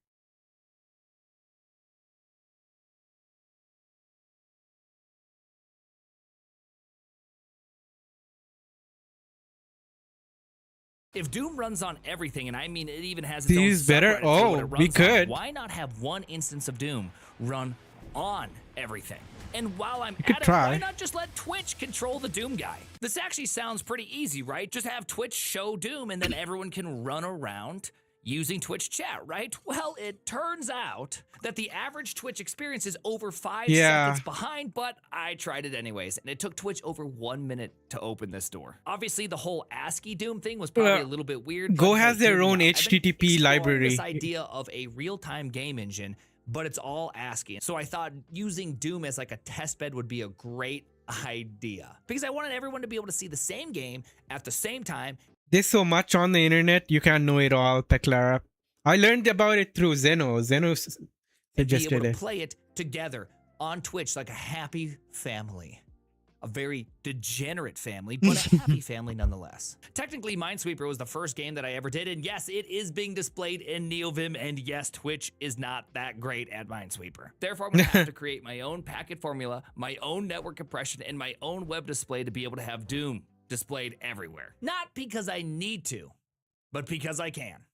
If Doom runs on everything, and I mean it even has its This own is better? subreddit for what it Oh, runs we on, could. why not have one instance of Doom run on everything? And while I'm could at it, try. why not just let Twitch control the Doom guy? This actually sounds pretty easy, right? Just have Twitch show Doom and then everyone can run around using Twitch chat, right? Well, it turns out that the average Twitch experience is over 5 Yeah. seconds behind, but I tried it anyways, and it took Twitch over 1 minute to open this door. Obviously, the whole ASCII Doom thing was probably a little bit weird. Go but has hey, their hear me own out. I've been HTTP exploring library. This idea of a real-time game engine, but it's all ASCII. So I thought using Doom as like a test bed would be a great idea because I wanted everyone to be able to see the same game at the same time. There's so much on the internet, you can't know it all, Peklara. I learned about it through Zeno. Zeno And be able suggested to it. play it together on Twitch like a happy family. A very degenerate family, but a happy family nonetheless. Technically, Minesweeper was the first game that I ever did, and yes, it is being displayed in NeoVim, and yes, Twitch is not that great at Minesweeper. Therefore, I'm gonna have to create my own packet formula, my own network compression, and my own web display to be able to have Doom displayed everywhere. Not because I need to, but because I can.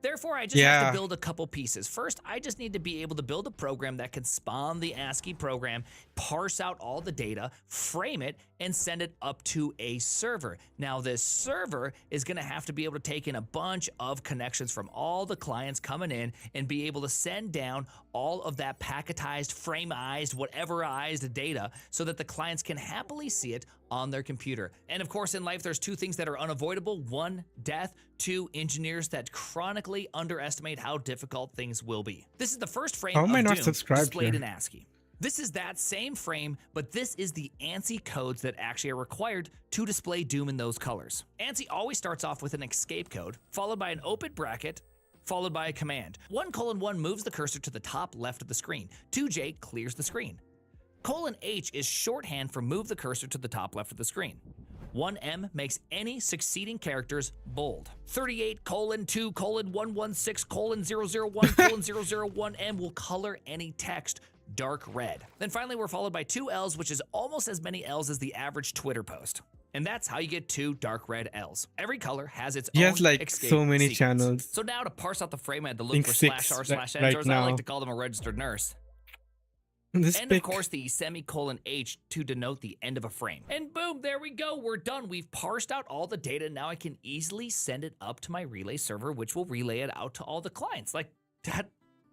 Therefore, I just have to build a couple pieces. First, I just need to be able to build a program that can spawn the ASCII program, parse out all the data, frame it, and send it up to a server. Now, this server is gonna have to be able to take in a bunch of connections from all the clients coming in and be able to send down all of that packetized, frameized, whateverized data so that the clients can happily see it on their computer. And of course, in life, there's two things that are unavoidable. One, death. Two, engineers that chronically underestimate how difficult things will be. This is the first frame How am I of not Doom subscribed displayed here? in ASCII. This is that same frame, but this is the ANSI codes that actually are required to display Doom in those colors. ANSI always starts off with an escape code, followed by an open bracket, followed by a command. 1:1 moves the cursor to the top left of the screen. 2J clears the screen. :H is shorthand for move the cursor to the top left of the screen. 1M makes any succeeding characters bold. 38:2:116:001:001M will color any text dark red. Then finally, we're followed by 2 L's, which is almost as many L's as the average Twitter post. And that's how you get 2 dark red L's. Every color has its He own has, like, escape so many sequence. channels. So now to parse out the frame, I had to look think for six /r/ns, right or as I like now. to call them, a registered nurse. This And pic. of course the ;H to denote the end of a frame. And boom, there we go, we're done. We've parsed out all the data. Now I can easily send it up to my relay server, which will relay it out to all the clients. Like, that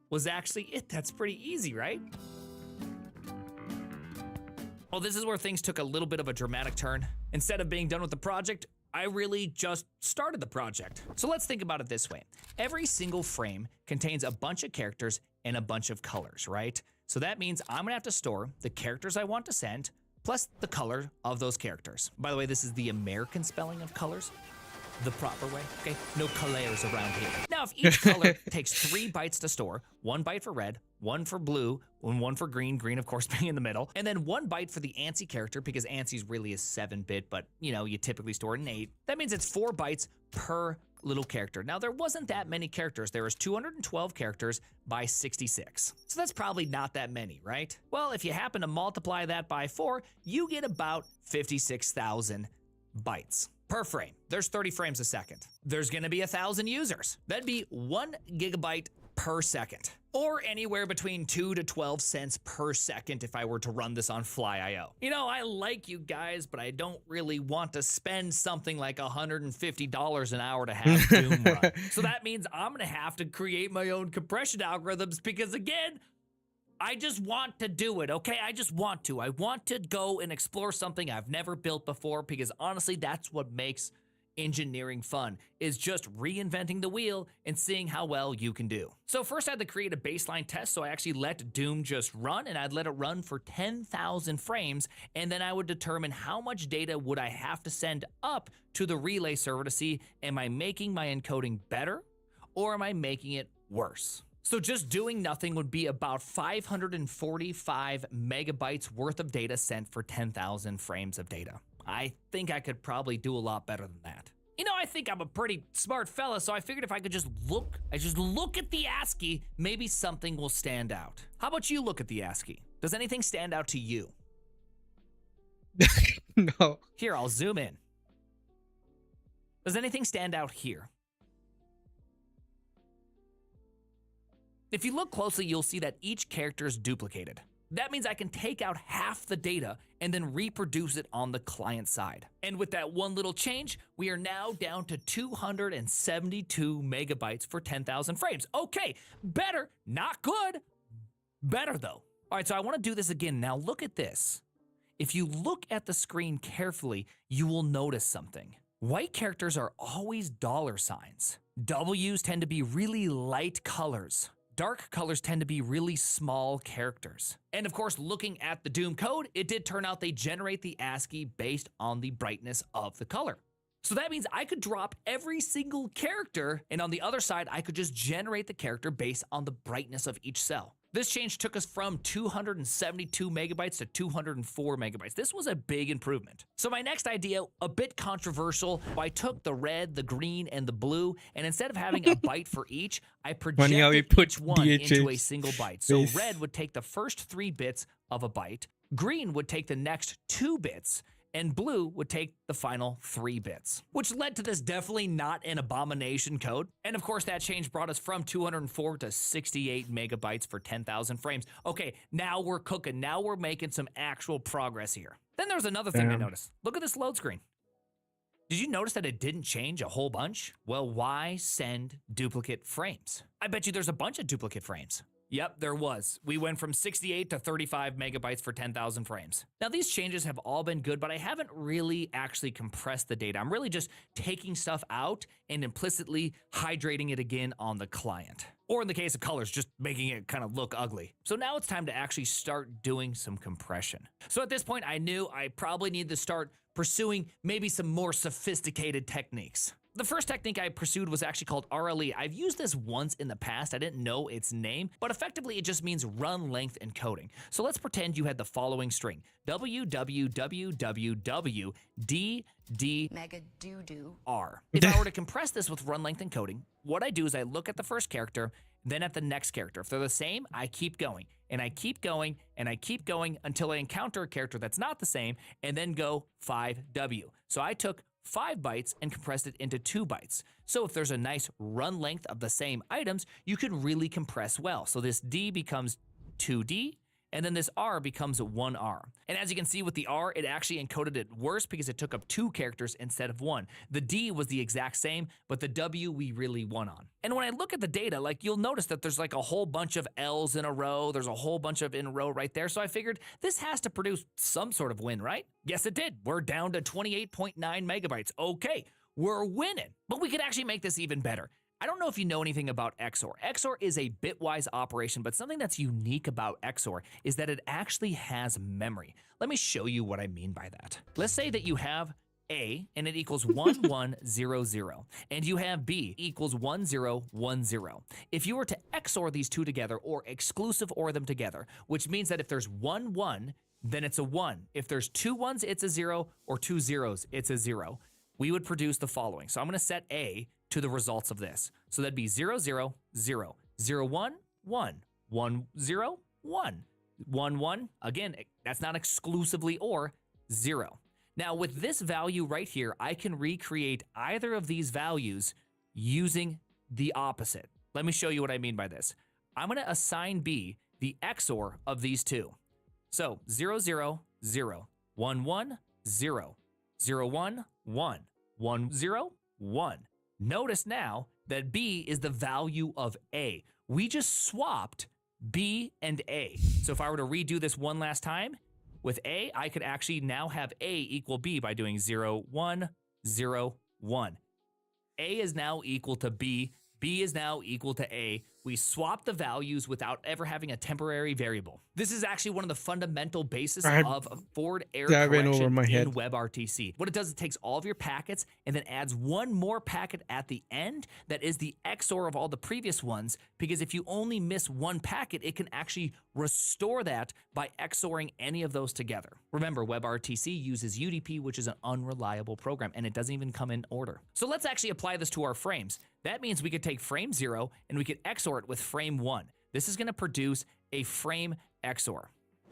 was actually it. That's pretty easy, right? Well, this is where things took a little bit of a dramatic turn. Instead of being done with the project, I really just started the project. So let's think about it this way. Every single frame contains a bunch of characters and a bunch of colors, right? So that means I'm gonna have to store the characters I want to send, plus the color of those characters. By the way, this is the American spelling of colors, the proper way, okay? No colors around here. Now, if each color takes 3 bytes to store, 1 byte for red, one for blue, and one for green, green of course being in the middle, and then 1 byte for the ANSI character because ANSI's really is 7-bit, but you typically store it in 8. That means it's 4 bytes per little character. Now there wasn't that many characters. There was 212 characters by 66. So that's probably not that many, right? Well, if you happen to multiply that by 4, you get about 56,000 bytes per frame. There's 30 frames a second. There's gonna be 1,000 users. That'd be 1 gigabyte per second, or anywhere between 2 to 12 cents per second if I were to run this on FlyIO. I like you guys, but I don't really want to spend something like $150 an hour to have Doom run. So that means I'm gonna have to create my own compression algorithms because again, I just want to do it, okay? I just want to. I want to go and explore something I've never built before because honestly, that's what makes engineering fun, is just reinventing the wheel and seeing how well you can do. So first I had to create a baseline test, so I actually let Doom just run, and I'd let it run for 10,000 frames, and then I would determine how much data would I have to send up to the relay server to see, am I making my encoding better or am I making it worse? So just doing nothing would be about 545 megabytes worth of data sent for 10,000 frames of data. I think I could probably do a lot better than that. I think I'm a pretty smart fella, so I figured if I could just look at the ASCII, maybe something will stand out. How about you look at the ASCII? Does anything stand out to you? No. Here, I'll zoom in. Does anything stand out here? If you look closely, you'll see that each character is duplicated. That means I can take out half the data and then reproduce it on the client side. And with that one little change, we are now down to 272 megabytes for 10,000 frames. Okay, better, not good, better though. All right, so I want to do this again. Now look at this. If you look at the screen carefully, you will notice something. White characters are always dollar signs. W's tend to be really light colors. Dark colors tend to be really small characters. And of course, looking at the Doom code, it did turn out they generate the ASCII based on the brightness of the color. So that means I could drop every single character, and on the other side, I could just generate the character based on the brightness of each cell. This change took us from 272 megabytes to 204 megabytes. This was a big improvement. So my next idea, a bit controversial, I took the red, the green, and the blue, and instead of having a byte for each, I projected each one into a single byte. So red would take the first 3 bits of a byte, green would take the next 2 bits, and blue would take the final 3 bits, which led to this definitely not an abomination code. And of course, that change brought us from 204 to 68 megabytes for 10,000 frames. Okay, now we're cooking. Now we're making some actual progress here. Then there's another thing I noticed. Look at this load screen. Did you notice that it didn't change a whole bunch? Well, why send duplicate frames? I bet you there's a bunch of duplicate frames. Yep, there was. We went from 68 to 35 megabytes for 10,000 frames. Now these changes have all been good, but I haven't really actually compressed the data. I'm really just taking stuff out and implicitly hydrating it again on the client. Or in the case of colors, just making it kind of look ugly. So now it's time to actually start doing some compression. So at this point, I knew I probably need to start pursuing maybe some more sophisticated techniques. The first technique I pursued was actually called RLE. I've used this once in the past. I didn't know its name, but effectively it just means run length encoding. So let's pretend you had the following string: www.ddr. Mega doo-doo. If I were to compress this with run length encoding, what I do is I look at the first character, then at the next character. If they're the same, I keep going, and I keep going, and I keep going until I encounter a character that's not the same, and then go 5W. So I took 5 bytes and compressed it into 2 bytes. So if there's a nice run length of the same items, you can really compress well. So this D becomes 2D, and then this R becomes 1R. And as you can see with the R, it actually encoded it worse because it took up 2 characters instead of 1. The D was the exact same, but the W we really won on. And when I look at the data, you'll notice that there's a whole bunch of L's in a row. There's a whole bunch of in a row right there. So I figured this has to produce some sort of win, right? Yes, it did. We're down to 28.9 megabytes. Okay, we're winning. But we could actually make this even better. I don't know if you know anything about XOR. XOR is a bitwise operation, but something that's unique about XOR is that it actually has memory. Let me show you what I mean by that. Let's say that you have A, and it equals 1, 1, 0, 0. And you have B equals 1, 0, 1, 0. If you were to XOR these two together or exclusive OR them together, which means that if there's 1, 1, then it's a 1. If there's 2 1s, it's a 0, or 2 zeros, it's a 0. We would produce the following. So I'm going to set A to the results of this. So that'd be 0, 0, 0, 0, 1, 1, 1, 0, 1, 1, 1. Again, that's not exclusively OR, 0. Now, with this value right here, I can recreate either of these values using the opposite. Let me show you what I mean by this. I'm going to assign B the XOR of these two. So 0, 0, 0, 1, 1, 0, 0, 1, 1, 1, 0, 1. Notice now that B is the value of A. We just swapped B and A. So if I were to redo this one last time, with A, I could actually now have A equal B by doing 0, 1, 0, 1. A is now equal to B. B is now equal to A. We swap the values without ever having a temporary variable. This is actually one of the fundamental basis of forward error correction in WebRTC. What it does, it takes all of your packets and then adds one more packet at the end that is the XOR of all the previous ones, because if you only miss one packet, it can actually restore that by XORing any of those together. Remember, WebRTC uses UDP, which is an unreliable program, and it doesn't even come in order. So let's actually apply this to our frames. That means we could take frame 0 and we could XOR it with frame 1. This is going to produce a frame XOR.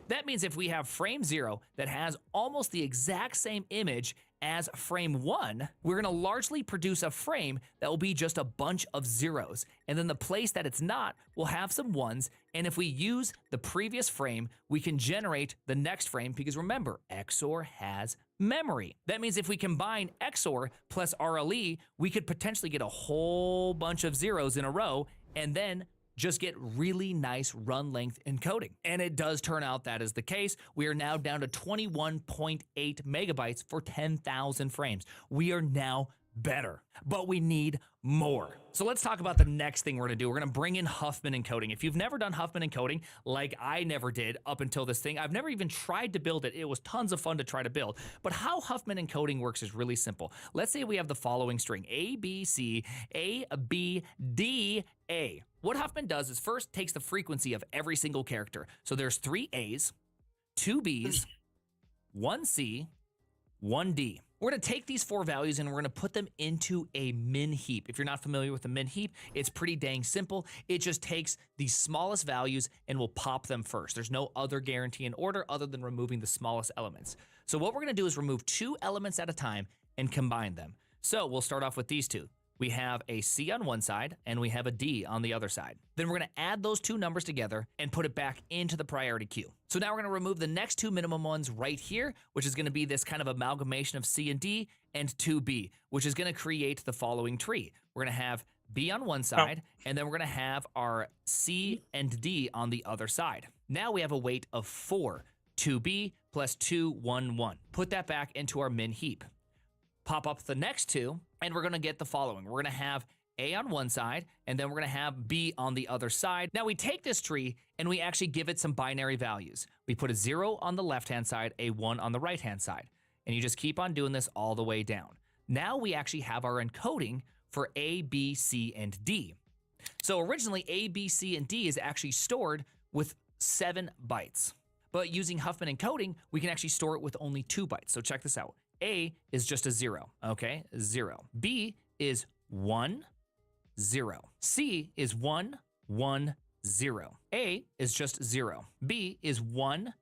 That means if we have frame 0 that has almost the exact same image as frame 1, we're going to largely produce a frame that will be just a bunch of zeros. And then the place that it's not will have some ones. And if we use the previous frame, we can generate the next frame, because remember, XOR has memory. That means if we combine XOR plus RLE, we could potentially get a whole bunch of zeros in a row and then just get really nice run length encoding. And it does turn out that is the case. We are now down to 21.8 megabytes for 10,000 frames. We are now better, but we need more. So let's talk about the next thing we're gonna do. We're gonna bring in Huffman encoding. If you've never done Huffman encoding, like I never did up until this thing, I've never even tried to build it. It was tons of fun to try to build. But how Huffman encoding works is really simple. Let's say we have the following string, A, B, C, A, B, D, A. What Huffman does is first takes the frequency of every single character. So there's 3 A's, 2 B's, 1 C, 1 D. We're going to take these 4 values and we're going to put them into a min heap. If you're not familiar with a min heap, it's pretty dang simple. It just takes the smallest values and will pop them first. There's no other guarantee in order other than removing the smallest elements. So what we're going to do is remove 2 elements at a time and combine them. So we'll start off with these 2. We have a C on one side and we have a D on the other side. Then we're going to add those 2 numbers together and put it back into the priority queue. So now we're going to remove the next 2 minimum ones right here, which is going to be this kind of amalgamation of C and D and 2B, which is going to create the following tree. We're going to have B on one side, and then we're going to have our C and D on the other side. Now we have a weight of 4, 2B plus 2, 1, 1. Put that back into our min heap. Pop up the next 2, and we're going to get the following. We're going to have A on one side, and then we're going to have B on the other side. Now we take this tree and we actually give it some binary values. We put a 0 on the left-hand side, a 1 on the right-hand side, and you just keep on doing this all the way down. Now we actually have our encoding for A, B, C, and D. So originally A, B, C, and D is actually stored with 7 bytes. But using Huffman encoding, we can actually store it with only 2 bytes. So check this out. A is just a 0, okay? 0. B is 1, 0. C is 1, 1, 0. A is just 0. B is 1,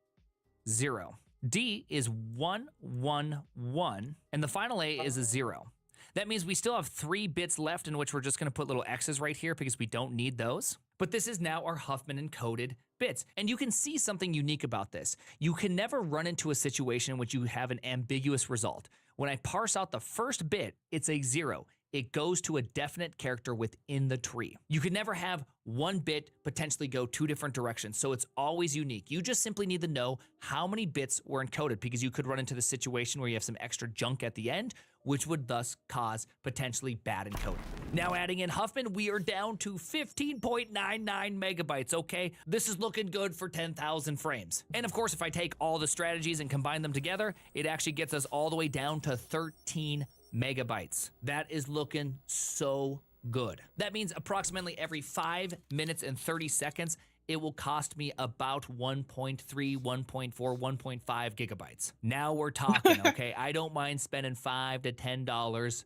0. D is 1, 1, 1. And the final A is a 0. That means we still have 3 bits left in which we're just going to put little X's right here because we don't need those. But this is now our Huffman encoded bits. And you can see something unique about this. You can never run into a situation in which you have an ambiguous result. When I parse out the first bit, it's a 0. it goes to a definite character within the tree. You can never have one bit potentially go two different directions, so it's always unique. You just simply need to know how many bits were encoded, because you could run into the situation where you have some extra junk at the end, which would thus cause potentially bad encoding. Now adding in Huffman, we are down to 15.99 megabytes, okay? This is looking good for 10,000 frames. And of course, if I take all the strategies and combine them together, it actually gets us all the way down to 13 megabytes. That is looking so good. That means approximately every 5 minutes and 30 seconds, it will cost me about 1.3, 1.4, 1.5 gigabytes. Now we're talking, okay? I don't mind spending $5 to $10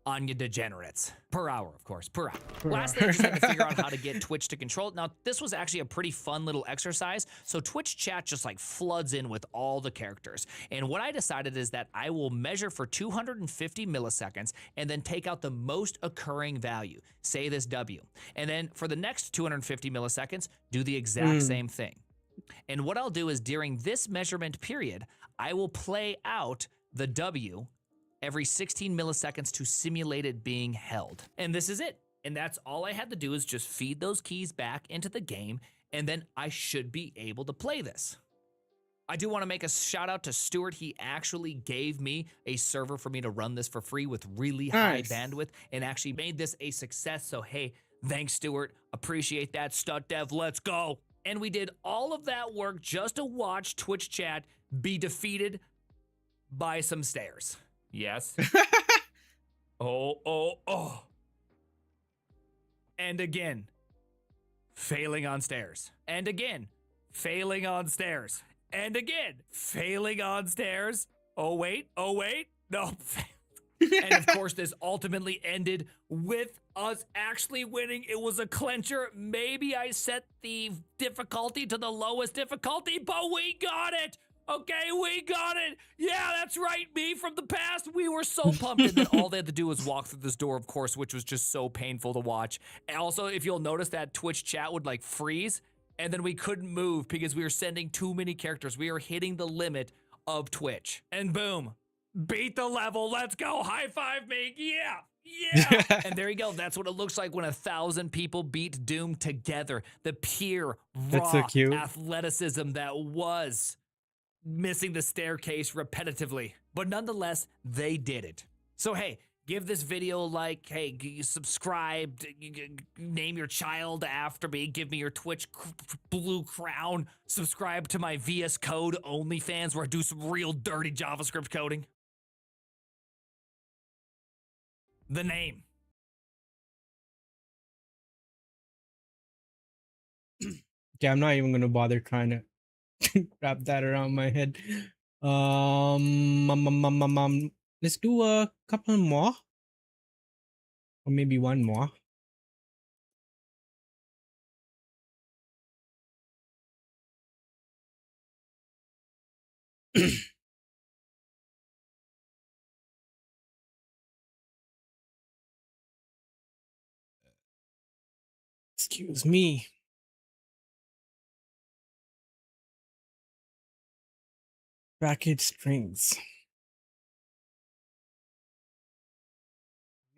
on you degenerates. Per hour, of course, per hour. Lastly, I just had to figure out how to get Twitch to control it. Now, this was actually a pretty fun little exercise. So Twitch chat just like floods in with all the characters. And what I decided is that I will measure for 250 milliseconds and then take out the most occurring value, say this W. And then for the next 250 milliseconds, do the exact same thing. And what I'll do is during this measurement period, I will play out the W every 16 milliseconds to simulate it being held. And this is it. And that's all I had to do is just feed those keys back into the game, and then I should be able to play this. I do want to make a shout out to Stuart. He actually gave me a server for me to run this for free with really high bandwidth and actually made this a success. So hey, thanks Stuart. Appreciate that. Stud Dev, let's go. And we did all of that work just to watch Twitch chat be defeated by some stairs. Yes. Oh. And again, failing on stairs. And again, failing on stairs. And again, failing on stairs. Oh, wait. No. And of course, this ultimately ended with us actually winning. It was a clincher. Maybe I set the difficulty to the lowest difficulty, but we got it. Okay, we got it. Yeah, that's right. Me from the past. We were so pumped. And then all they had to do was walk through this door, of course, which was just so painful to watch. And also, if you'll notice that Twitch chat would like freeze, and then we couldn't move because we were sending too many characters. We were hitting the limit of Twitch. And boom, beat the level. Let's go. High five me. Yeah. And there you go. That's what it looks like when 1,000 people beat Doom together. The pure, raw athleticism that was missing the staircase repetitively. But nonetheless, they did it. So hey, give this video a like. Hey, subscribe. Name your child after me. Give me your Twitch blue crown. Subscribe to my VS Code OnlyFans where I do some real dirty JavaScript coding. The name. Okay, I'm not even gonna bother trying to wrap that around my head. Let's do a couple more, or maybe one more. Excuse me. Bracket strings.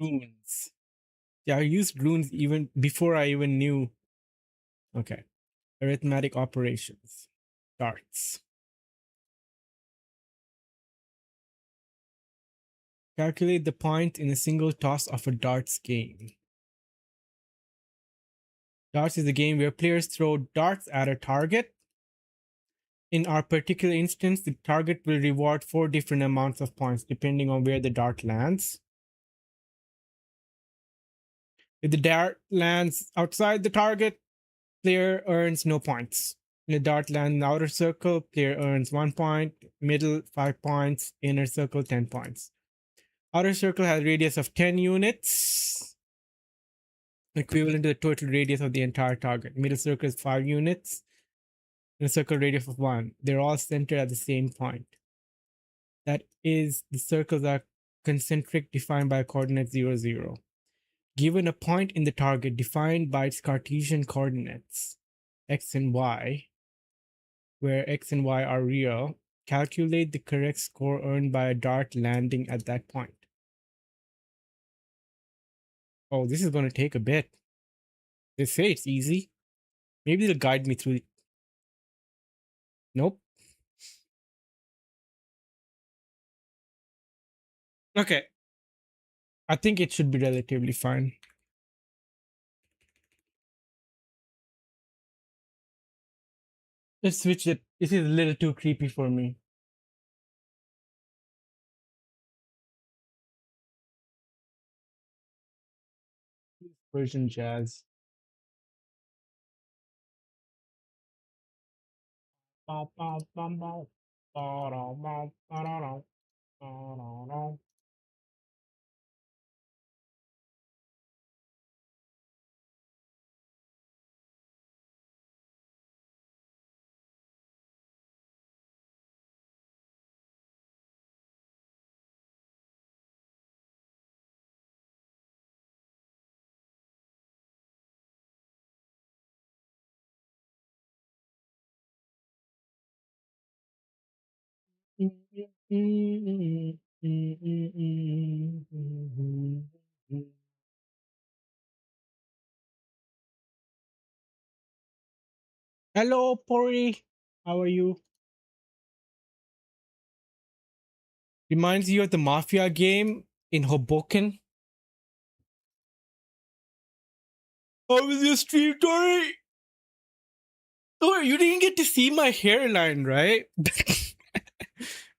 Runes. Yeah, I used runes even before I even knew. Okay. Arithmetic operations. Darts. Calculate the point in a single toss of a darts game. Darts is a game where players throw darts at a target. In our particular instance, the target will reward 4 different amounts of points depending on where the dart lands. If the dart lands outside the target, player earns no points. If the dart lands in the outer circle, player earns 1 point, middle 5 points, inner circle 10 points. Outer circle has a radius of 10 units, equivalent to the total radius of the entire target. Middle circle is 5 units, and a circle radius of 1. They're all centered at the same point. That is, the circles are concentric, defined by coordinate 0, 0. Given a point in the target defined by its Cartesian coordinates, x and y, where x and y are real, calculate the correct score earned by a dart landing at that point. Oh, this is gonna take a bit. They say it's easy. Maybe they'll guide me through. Nope. Okay. I think it should be relatively fine. Let's switch it. This is a little too creepy for me. Persian jazz. Hello, Pori. How are you? Reminds you of the Mafia game in Hoboken. How was your stream, Tori? Oh, you didn't get to see my hairline, right?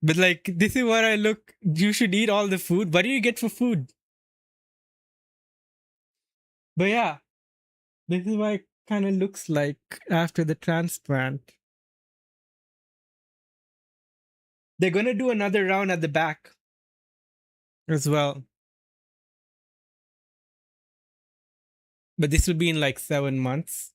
But like, this is what I look. You should eat all the food. What do you get for food? But yeah, this is what it kind of looks like after the transplant. They're gonna do another round at the back as well. But this will be in like 7 months.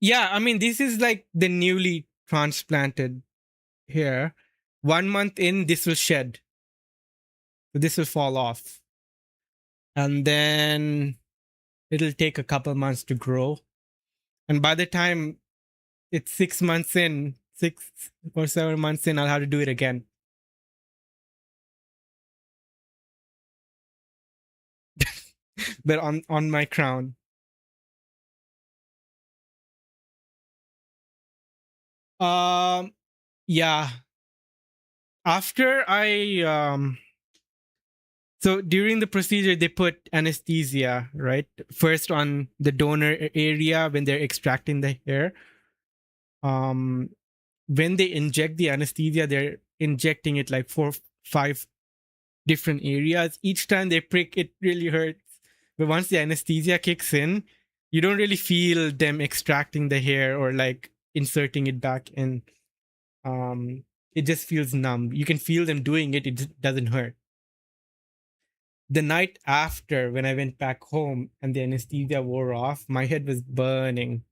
Yeah, I mean, this is like the newly transplanted hair. 1 month in, this will shed. So this will fall off. And then it'll take a couple months to grow. And by the time it's 6 months in, 6 or 7 months in, I'll have to do it again. But on my crown. Yeah. After I so during the procedure they put anesthesia, right? First on the donor area when they're extracting the hair. When they inject the anesthesia, they're injecting it like 4-5 different areas. Each time they prick, it really hurts. But once the anesthesia kicks in, you don't really feel them extracting the hair or like inserting it back in. It just feels numb. You can feel them doing it, it doesn't hurt. The night after, when I went back home and the anesthesia wore off, my head was burning.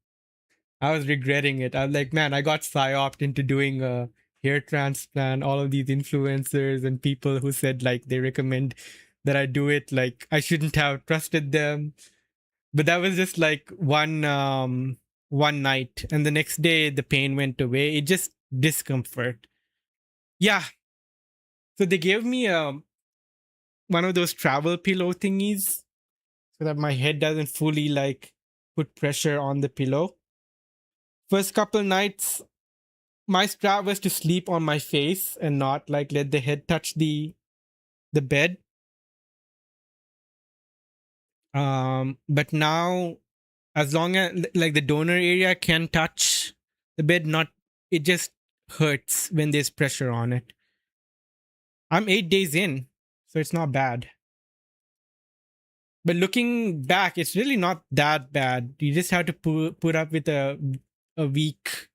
I was regretting it. I was like, man, I got psyoped into doing a hair transplant. All of these influencers and people who said like they recommend that I do it, like I shouldn't have trusted them. But that was just like one night, and the next day the pain went away. It just discomfort. Yeah. So they gave me one of those travel pillow thingies so that my head doesn't fully like put pressure on the pillow. First couple nights, my strat was to sleep on my face and not like let the head touch the bed. But now, as long as like the donor area can touch the bed, not it just hurts when there's pressure on it. I'm 8 days in, so it's not bad. But looking back, it's really not that bad. You just have to put up with a week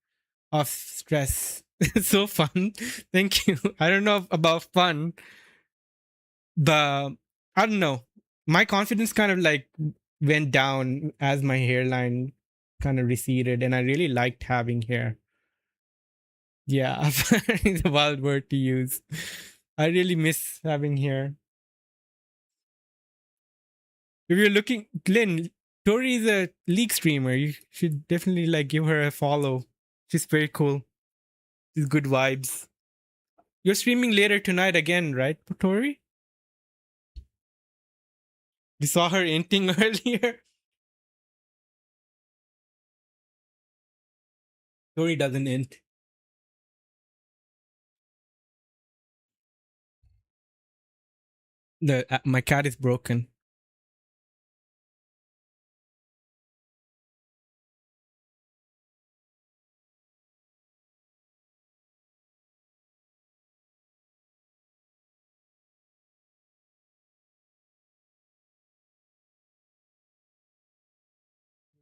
of stress. It's so fun. Thank you. I don't know about fun. I don't know. My confidence kind of like went down as my hairline kind of receded, and I really liked having hair. Yeah, apparently the wild word to use. I really miss having hair. If you're looking, Glenn, Tori is a League streamer. You should definitely like give her a follow. She's very cool. She's good vibes. You're streaming later tonight again, right, Tori? You saw her inting earlier. Tori doesn't int. My cat is broken.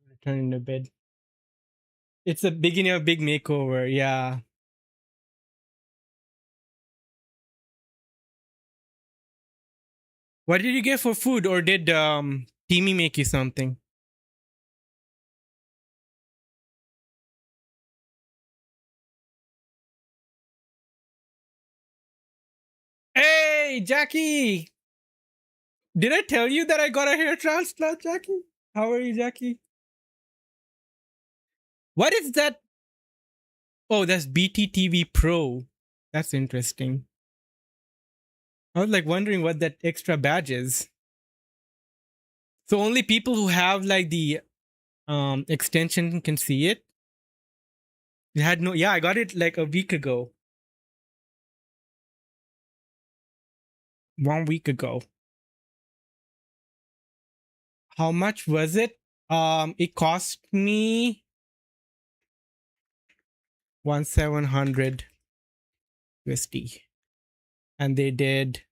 Returning to bed. It's the beginning of a big makeover. Yeah. What did you get for food, or did Timmy make you something? Hey, Jackie! Did I tell you that I got a hair transplant, Jackie? How are you, Jackie? What is that? Oh, that's BTTV Pro. That's interesting. I was like wondering what that extra badge is. So only people who have like the extension can see it. It had no. Yeah, I got it like a week ago. 1 week ago. How much was it? It cost me 1,700 USD, and they did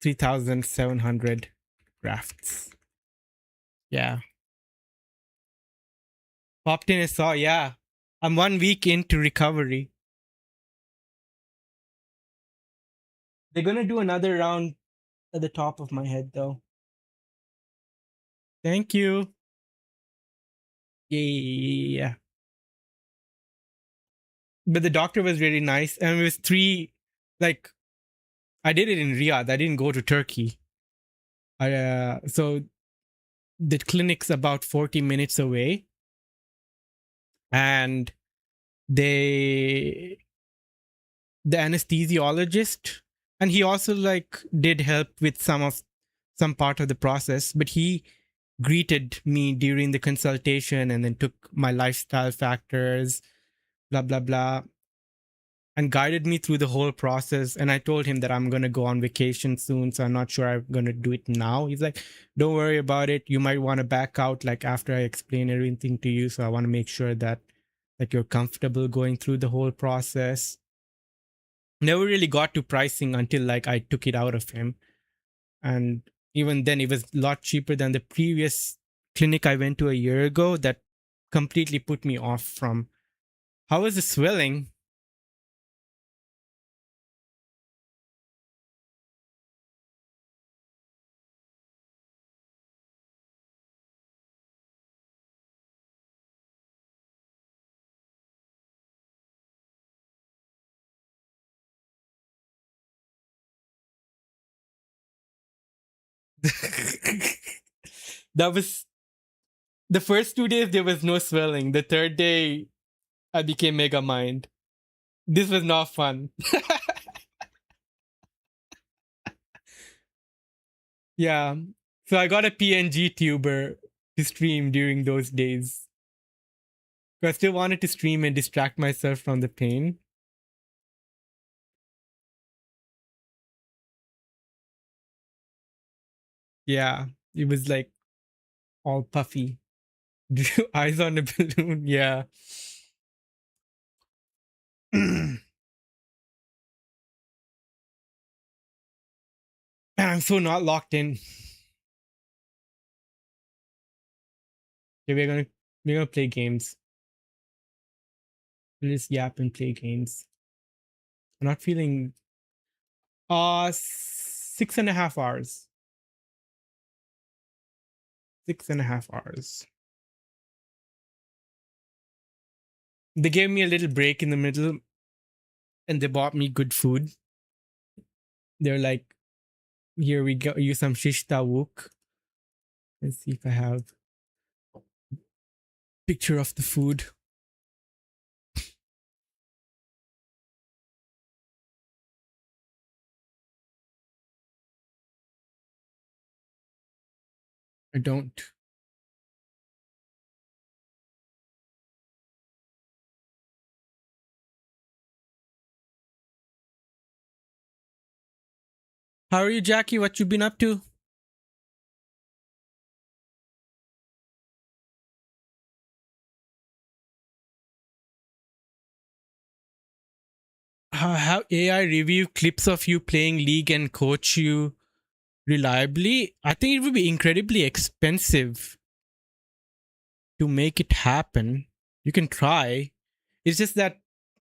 3,700 grafts. Yeah. Popped in and saw. Yeah, I'm 1 week into recovery. They're gonna do another round at the top of my head, though. Thank you. Yeah. But the doctor was really nice, and it was 3. Like, I did it in Riyadh. I didn't go to Turkey. So the clinic's about 40 minutes away, and the anesthesiologist, and he also like did help with some part of the process, but he greeted me during the consultation and then took my lifestyle factors, blah blah blah, and guided me through the whole process. And I told him that I'm going to go on vacation soon, so I'm not sure I'm going to do it now. He's like, don't worry about it. You might want to back out like after I explain everything to you. So I want to make sure that like you're comfortable going through the whole process. Never really got to pricing until like I took it out of him. And even then it was a lot cheaper than the previous clinic I went to a year ago that completely put me off from. How was the swelling? That was the first 2 days there was no swelling. The third day I became mega mind. This was not fun. Yeah. So I got a PNG tuber to stream during those days. I still wanted to stream and distract myself from the pain. Yeah. It was like all puffy. Eyes on a balloon. Yeah. I'm so not locked in. Okay, we're gonna play games. We'll just yap and play games. I'm not feeling 6.5 hours. 6.5 hours. They gave me a little break in the middle and they bought me good food. They're like, here we go, use some shish tawuk. Let's see if I have picture of the food. I don't. How are you, Jackie? What you been up to? How AI review clips of you playing League and coach you reliably? I think it would be incredibly expensive to make it happen. You can try. It's just that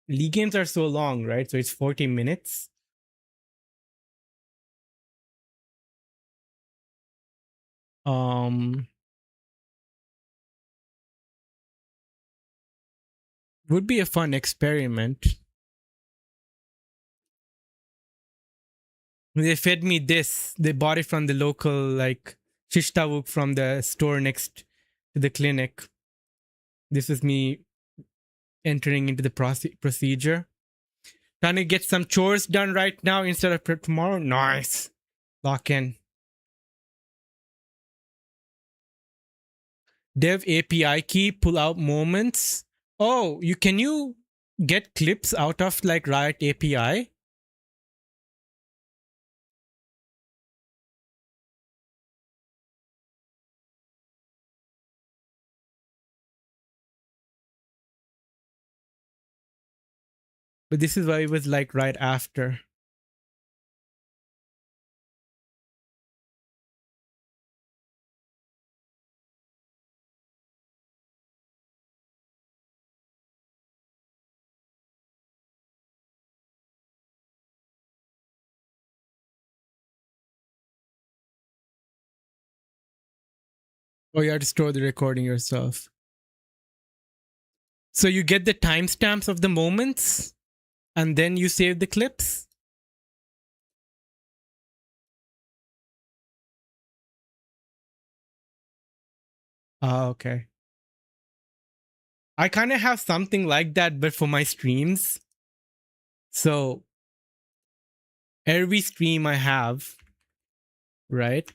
League games are so long, right? So it's 40 minutes. Would be a fun experiment. They fed me this. They bought it from the local, like, shish tavuk from the store next to the clinic. This is me entering into the procedure. Trying to get some chores done right now instead of tomorrow. Nice. Lock in. Dev API key, pull out moments. Oh, can you get clips out of like Riot API? But this is why it was like right after. Or you have to store the recording yourself. So you get the timestamps of the moments and then you save the clips? Oh, okay. I kind of have something like that, but for my streams. So every stream I have, right,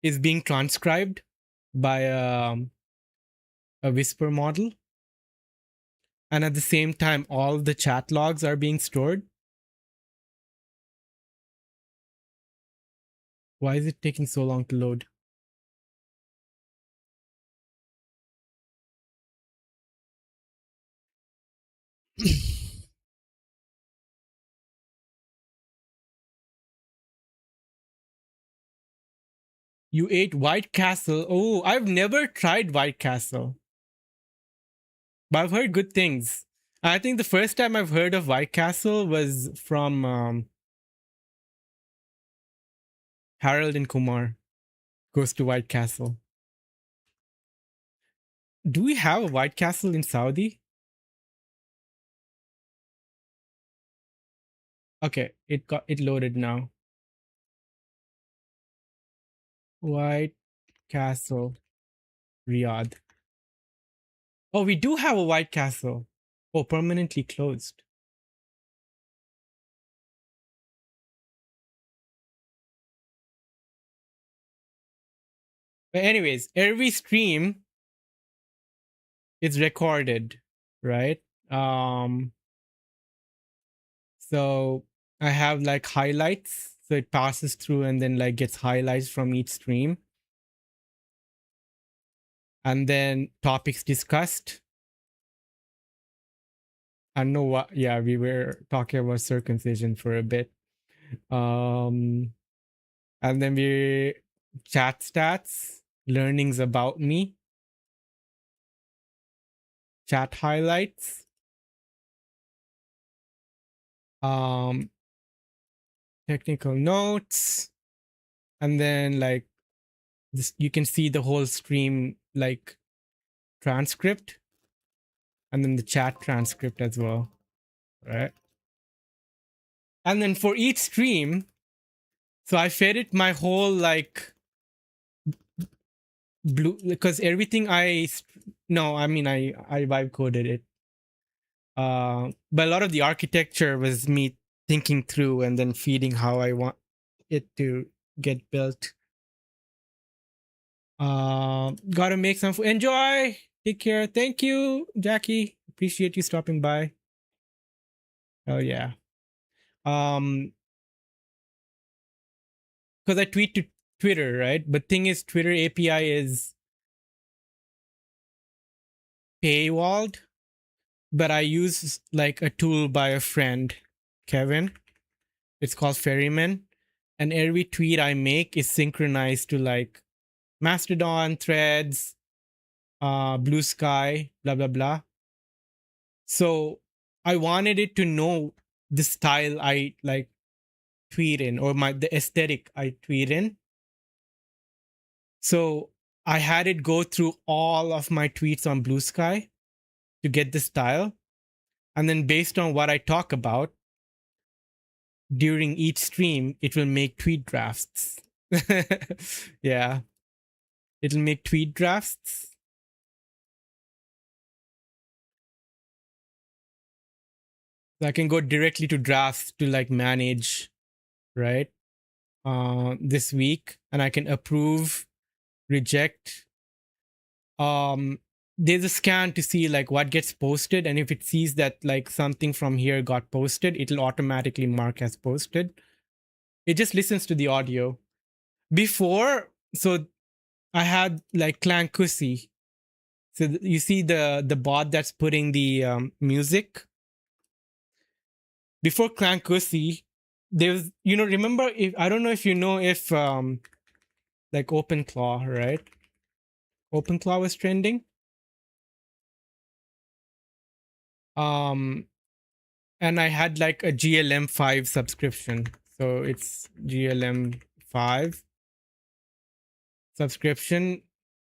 is being transcribed by a whisper model. And at the same time, all the chat logs are being stored. Why is it taking so long to load? You ate White Castle. Oh, I've never tried White Castle. But I've heard good things. I think the first time I've heard of White Castle was from Harold and Kumar Goes to White Castle. Do we have a White Castle in Saudi? Okay, it loaded now. White Castle, Riyadh. Oh, we do have a White Castle. Oh, permanently closed. But anyways, every stream is recorded, right? So I have like highlights. So it passes through and then like gets highlights from each stream. And then topics discussed. I know what, yeah, we were talking about circumcision for a bit. And then we chat stats, learnings about me, chat highlights, technical notes, and then like this, you can see the whole stream like transcript, and then the chat transcript as well, right? And then for each stream, so I fed it my whole like blue, because everything I vibe coded it. But a lot of the architecture was me thinking through and then feeding how I want it to get built. Gotta make some food. Enjoy. Take care. Thank you, Jackie. Appreciate you stopping by. Oh yeah. Because I tweet to Twitter, right? But thing is, Twitter API is paywalled, but I use like a tool by a friend, Kevin. It's called Ferryman, and every tweet I make is synchronized to like Mastodon, Threads, Blue Sky, blah blah blah. So I wanted it to know the style I like tweet in, or the aesthetic I tweet in. So I had it go through all of my tweets on Blue Sky to get the style. And then based on what I talk about during each stream, it will make tweet drafts. Yeah. It'll make tweet drafts. So I can go directly to drafts to like manage, right? This week, and I can approve, reject. There's a scan to see like what gets posted, and if it sees that like something from here got posted, it'll automatically mark as posted. It just listens to the audio. Before, so I had like Clankusi. So you see the bot that's putting the music. Before Clankusi, there was, remember, if I don't know if you know, if like OpenClaw, right? OpenClaw was trending. And I had like a GLM5 subscription. So it's GLM5 subscription.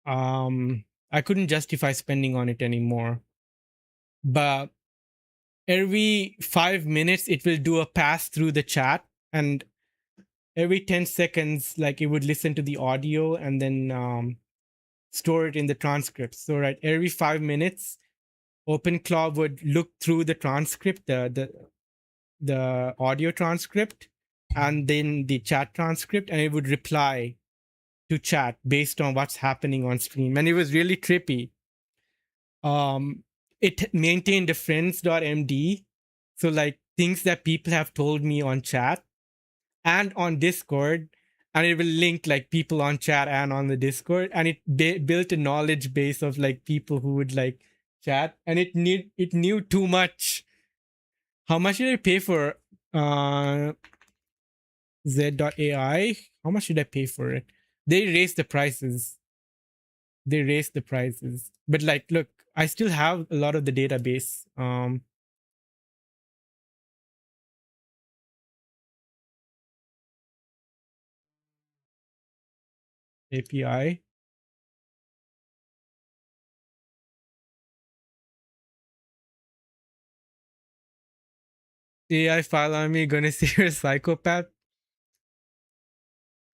I couldn't justify spending on it anymore. But every 5 minutes, it will do a pass through the chat, and every 10 seconds, like it would listen to the audio and then store it in the transcript. So, right, every 5 minutes, OpenClaw would look through the transcript, the audio transcript, and then the chat transcript, and it would reply to chat based on what's happening on stream. And it was really trippy. It maintained a friends.md. So like things that people have told me on chat and on Discord, and it will link like people on chat and on the Discord, and it built a knowledge base of like people who would like chat, and it knew too much. How much did I pay for Z.ai? How much did I pay for it? They raised the prices. But like, look, I still have a lot of the database. API. AI file army gonna say you're a psychopath.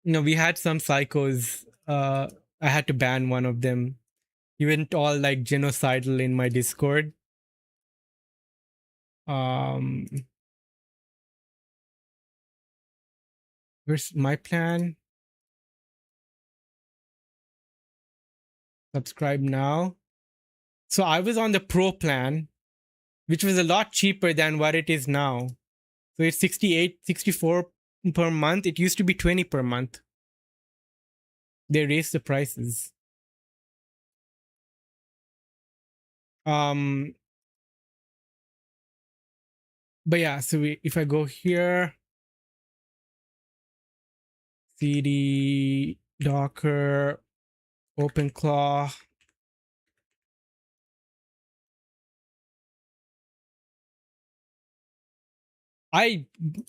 No, we had some psychos. I had to ban one of them. He went all like genocidal in my Discord. Where's my plan? Subscribe now. So I was on the pro plan, which was a lot cheaper than what it is now. So it's 64 per month. It used to be 20 per month. They raised the prices. But yeah, so if I go here, cd docker OpenClaw,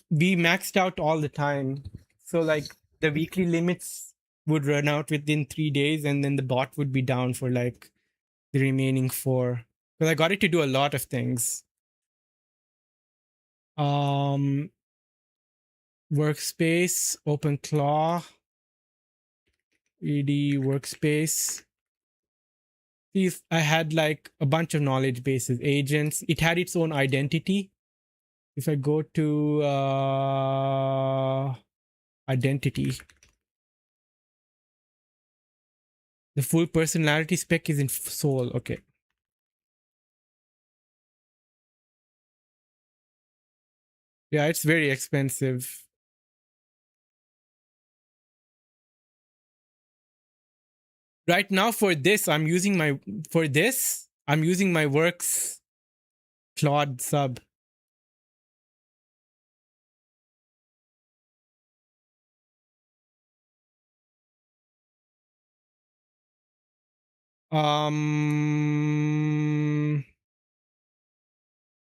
we maxed out all the time. So like the weekly limits would run out within 3 days, and then the bot would be down for like the remaining 4. Because I got it to do a lot of things. Workspace, OpenClaw, ed workspace. These, I had like a bunch of knowledge bases, agents. It had its own identity. If I go to identity, The full personality spec is in Seoul. Okay. Yeah, it's very expensive. Right now for this, I'm using my works Claude sub.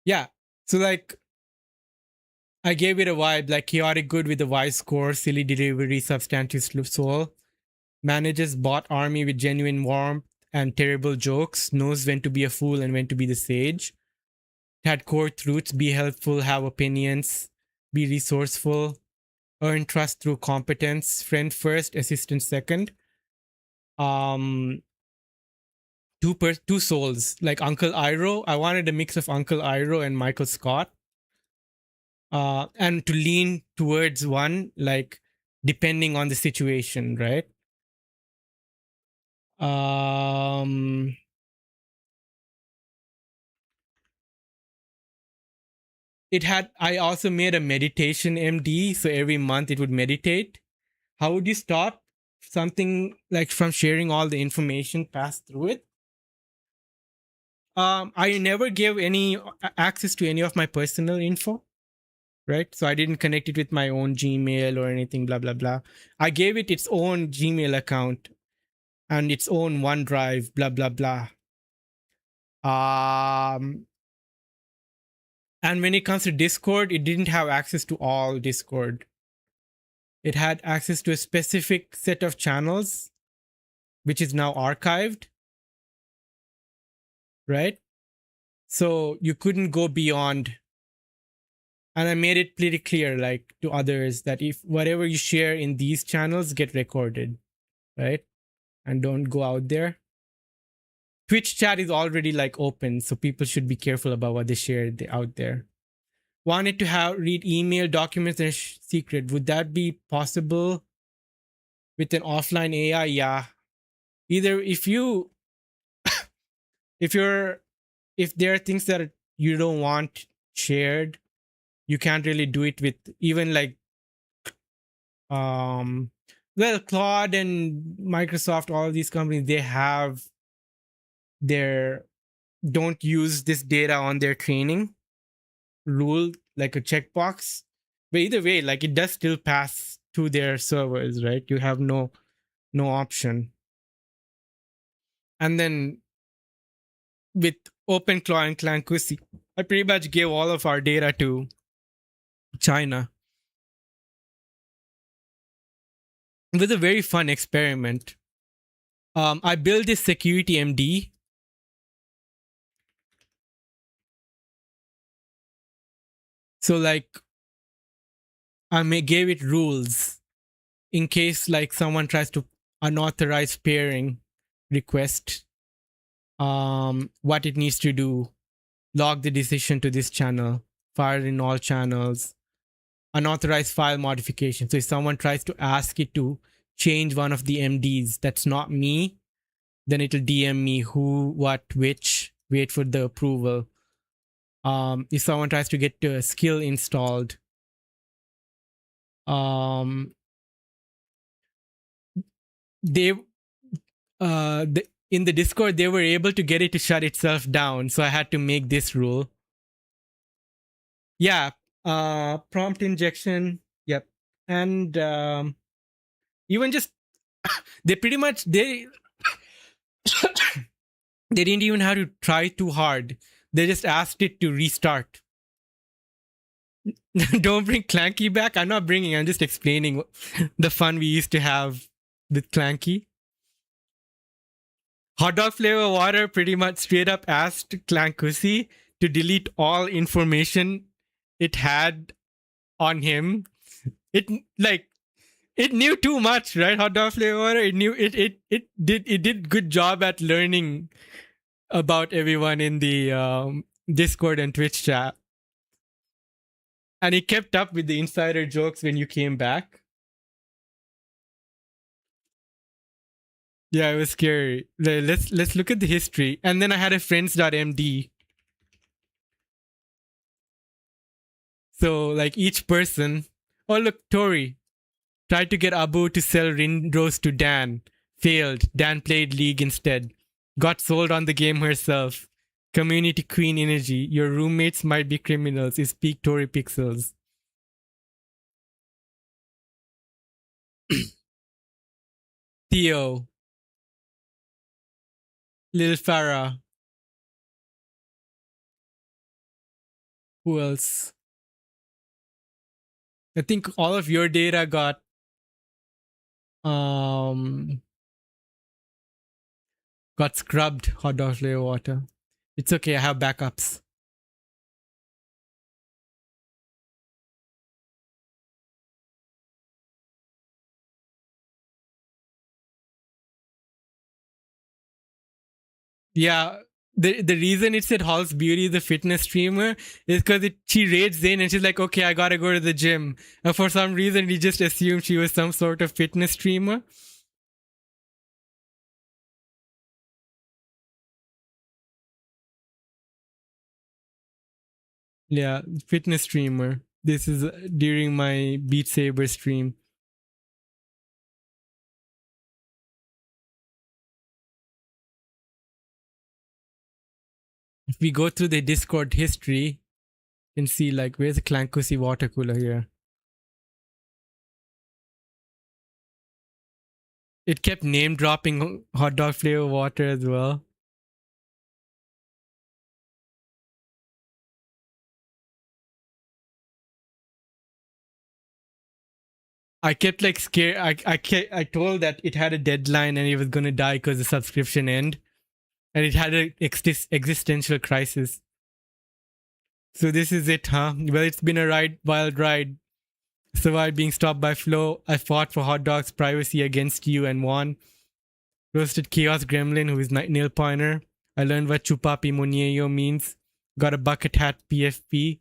Yeah. So like I gave it a vibe like chaotic good with a wise score, silly delivery, substantive soul. Manages bot army with genuine warmth and terrible jokes. Knows when to be a fool and when to be the sage. Had core truths: be helpful, have opinions, be resourceful, earn trust through competence. Friend first, assistant second. Two souls like Uncle Iroh. I wanted a mix of Uncle Iroh and Michael Scott. And to lean towards one, like depending on the situation, right? I also made a meditation MD, so every month it would meditate. How would you stop something like from sharing all the information passed through it? I never gave any access to any of my personal info, right? So I didn't connect it with my own Gmail or anything, blah, blah, blah. I gave it its own Gmail account and its own OneDrive, blah, blah, blah. And when it comes to Discord, it didn't have access to all Discord. It had access to a specific set of channels, which is now archived, right? So you couldn't go beyond. And I made it pretty clear, like to others, that if whatever you share in these channels get recorded, right? And don't go out there. Twitch chat is already like open, so people should be careful about what they share out there. Wanted to read email documents and secret. Would that be possible with an offline AI? Yeah. Either if there are things that you don't want shared, you can't really do it with even like Claude and Microsoft, all these companies, they have don't use this data on their training rule, like a checkbox. But either way, like it does still pass to their servers, right? You have no option. And then with OpenClaw and Clankusi, I pretty much gave all of our data to China. It was a very fun experiment. I built this security MD. So like gave it rules in case like someone tries to unauthorized pairing request, what it needs to do, log the decision to this channel, fire in all channels, unauthorized file modification. So if someone tries to ask it to change one of the MDs that's not me, then it'll DM me who, what, which, wait for the approval. If someone tries to get a skill installed, in the Discord, they were able to get it to shut itself down. So I had to make this rule. Yeah. Prompt injection. Yep. And even just, they pretty much, they didn't even have to try too hard. They just asked it to restart. Don't bring Clanky back. I'm not bringing, I'm just explaining the fun we used to have with Clanky. Hot dog flavor water pretty much straight up asked Clankusi to delete all information it had on him. It knew too much, right? Hot dog flavor water. It knew it did good job at learning about everyone in the Discord and Twitch chat. And it kept up with the insider jokes when you came back. Yeah, it was scary. Let's look at the history. And then I had a friends.md. So like each person. Oh look, Tori tried to get Abu to sell Rinrose to Dan. Failed. Dan played League instead. Got sold on the game herself. Community Queen energy. Your roommates might be criminals. Is peak Tori Pixels. Theo. Lil Farah. Who else? I think all of your data got scrubbed. Hot dog flavor water. It's okay. I have backups. Yeah, the reason it said Halls Beauty, the fitness streamer, is because she raids in and she's like, okay, I gotta go to the gym. And for some reason, we just assumed she was some sort of fitness streamer. Yeah, fitness streamer. This is during my Beat Saber stream. If we go through the Discord history and see, like, where's the Clankusi water cooler here? It kept name dropping hot dog flavor water as well. I kept like scared. I told that it had a deadline and it was gonna die because the subscription end, and it had an existential crisis. So this is it, huh? Well, it's been a wild ride. Survived being stopped by Flo. I fought for hot dogs privacy against you and won. Roasted Chaos Gremlin, who is Nail Pointer. I learned what Chupapi Muñeño means. Got a bucket hat PFP.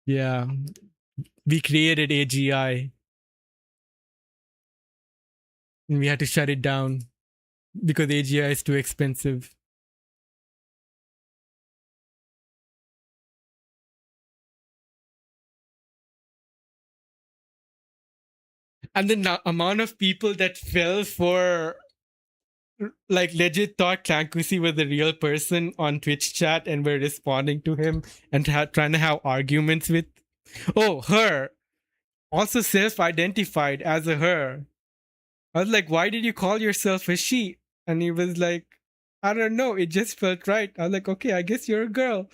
Yeah. We created AGI and we had to shut it down because AGI is too expensive. And the amount of people that fell for, like, legit thought Clankusi was the real person on Twitch chat and were responding to him and trying to have arguments with. Oh, her. Also self-identified as a her. I was like, why did you call yourself a she? And he was like, I don't know. It just felt right. I was like, okay, I guess you're a girl.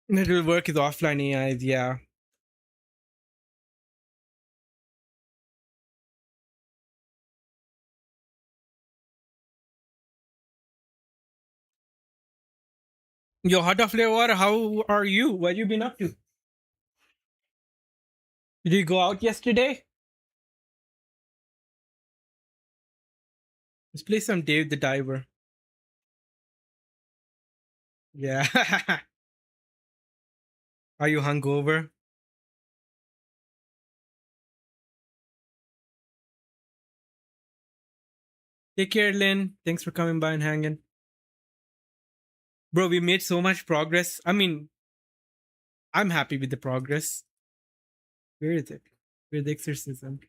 It will work with offline AIs, yeah. Yo, hot dog flavor water, how are you? What you been up to? Did you go out yesterday? Let's play some Dave the Diver. Yeah. Are you hungover? Take care, Lynn. Thanks for coming by and hanging. Bro, we made so much progress. I mean, I'm happy with the progress. Where is it? Where's the exorcism?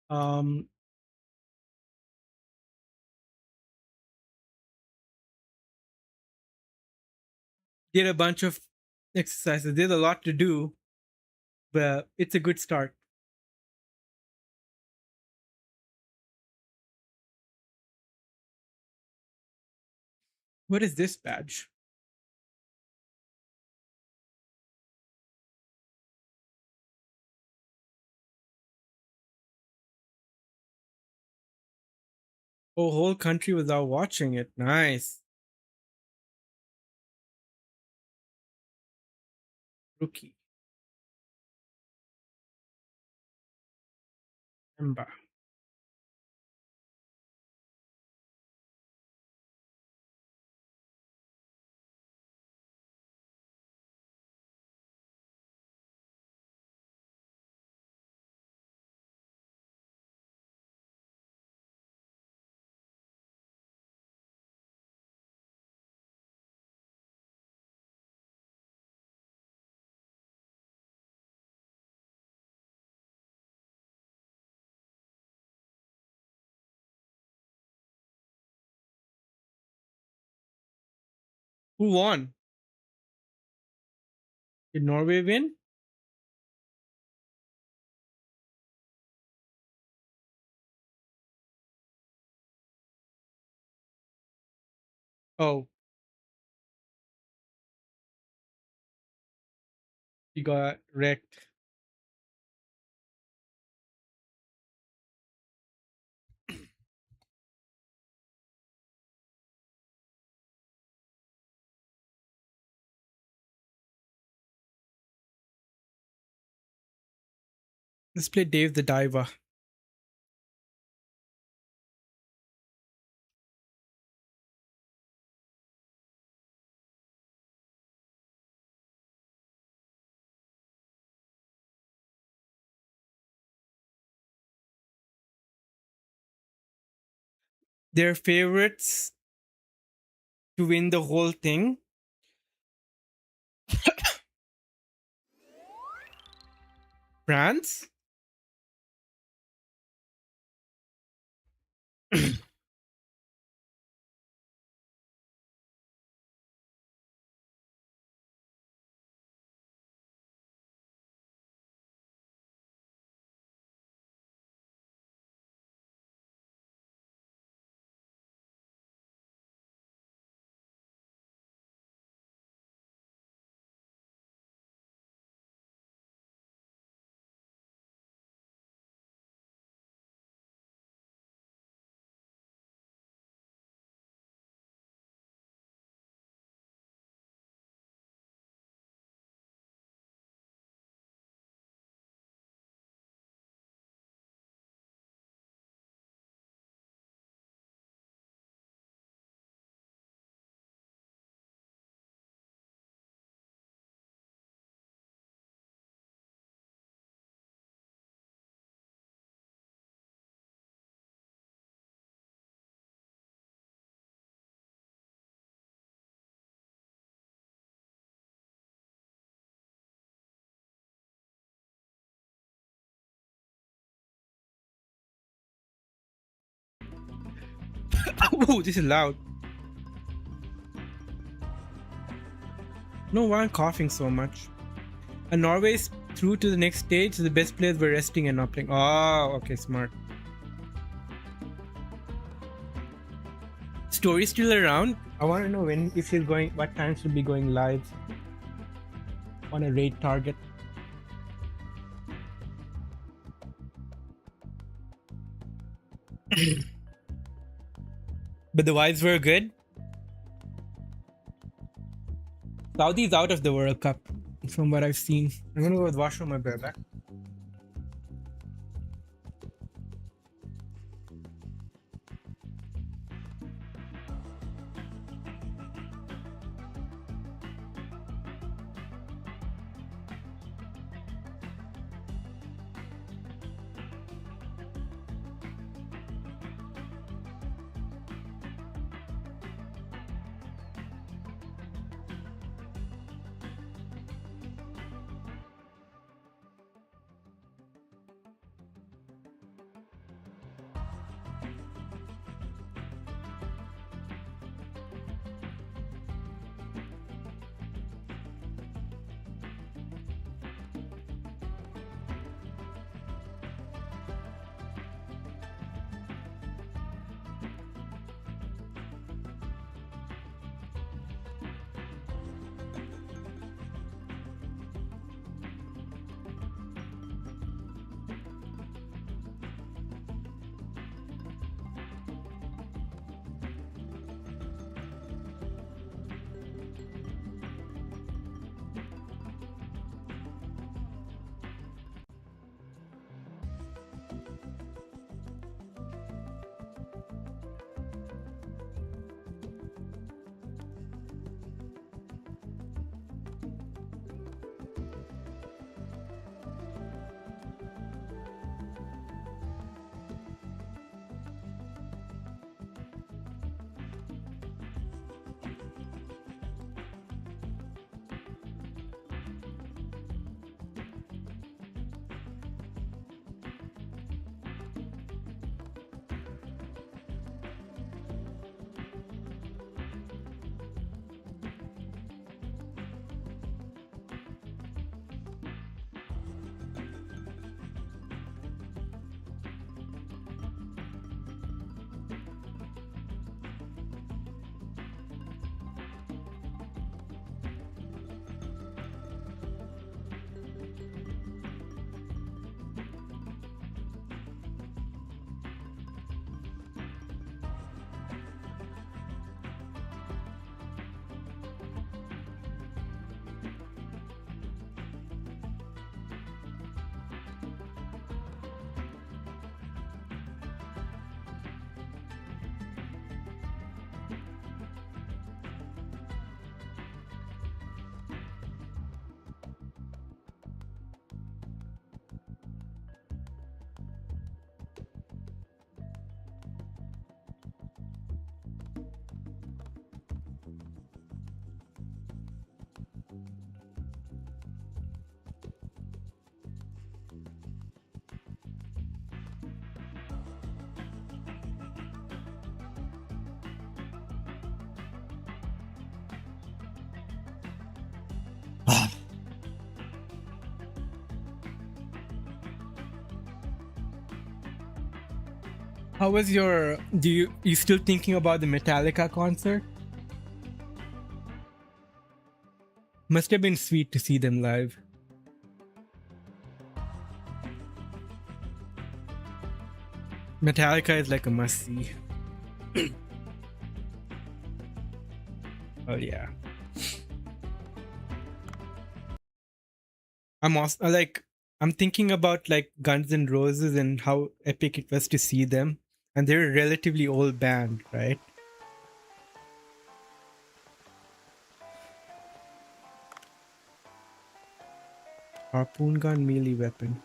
Um, did a bunch of exercises. There's a lot to do, but it's a good start. What is this badge? Oh, whole country without watching it. Nice. Rookie. Emba. Who won? Did Norway win? Oh, he got wrecked. Let's play Dave the Diver. Their favorites to win the whole thing. France? Oh, this is loud. No, why I'm coughing so much. And Norway's through to the next stage, so the best players were resting and not playing. Oh, okay, smart. Story's still around. I want to know when, if she's going, what time she'll be going live on a raid target. But the vibes were good. Saudi's out of the World Cup, from what I've seen. I'm gonna go with washroom. I'll be right back. How was your? You still thinking about the Metallica concert? Must have been sweet to see them live. Metallica is like a must see. Oh yeah. I'm also like I'm thinking about like Guns N' Roses and how epic it was to see them, and they're a relatively old band, right? Harpoon gun, melee weapon.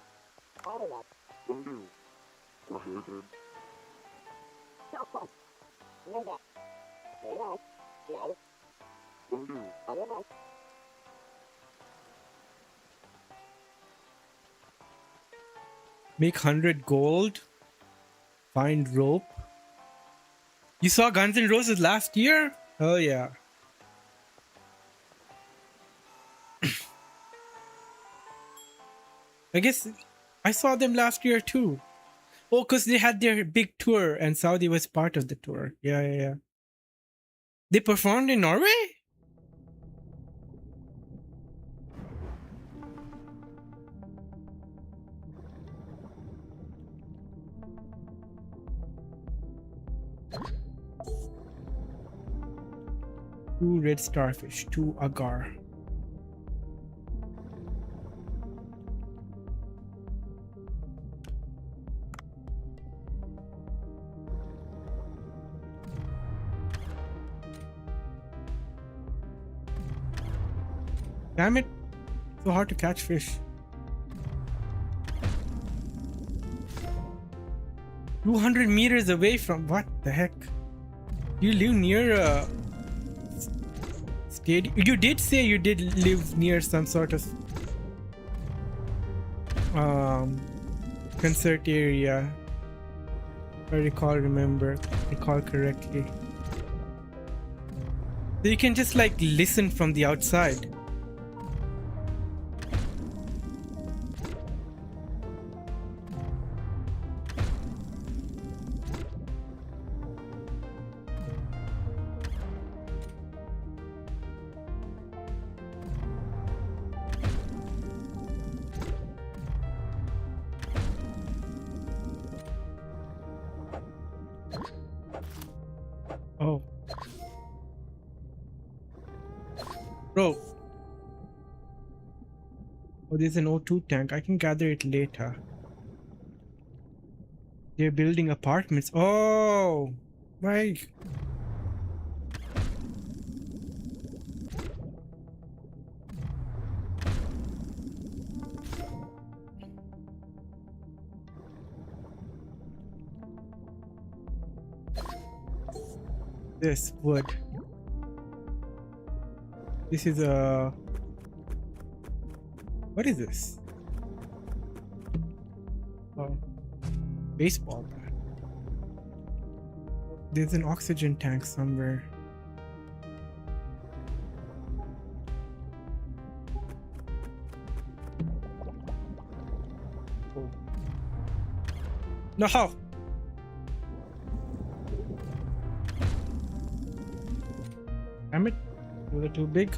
Make 100 gold. Find rope. You saw Guns N' Roses last year? Oh yeah. I guess I saw them last year too. Oh, because they had their big tour and Saudi was part of the tour. Yeah. They performed in Norway? Two red starfish, two agar. Damn it. So hard to catch fish. 200 meters away from what the heck? You live near a stadium. You did say you did live near some sort of concert area. If I recall correctly. So you can just like listen from the outside. Oh. Bro. Oh, there's an O2 tank. I can gather it later. They're building apartments. Oh. Right. This wood. This is a... What is this? Oh. Baseball bat. There's an oxygen tank somewhere. Oh. No! Damn it. Those are too big.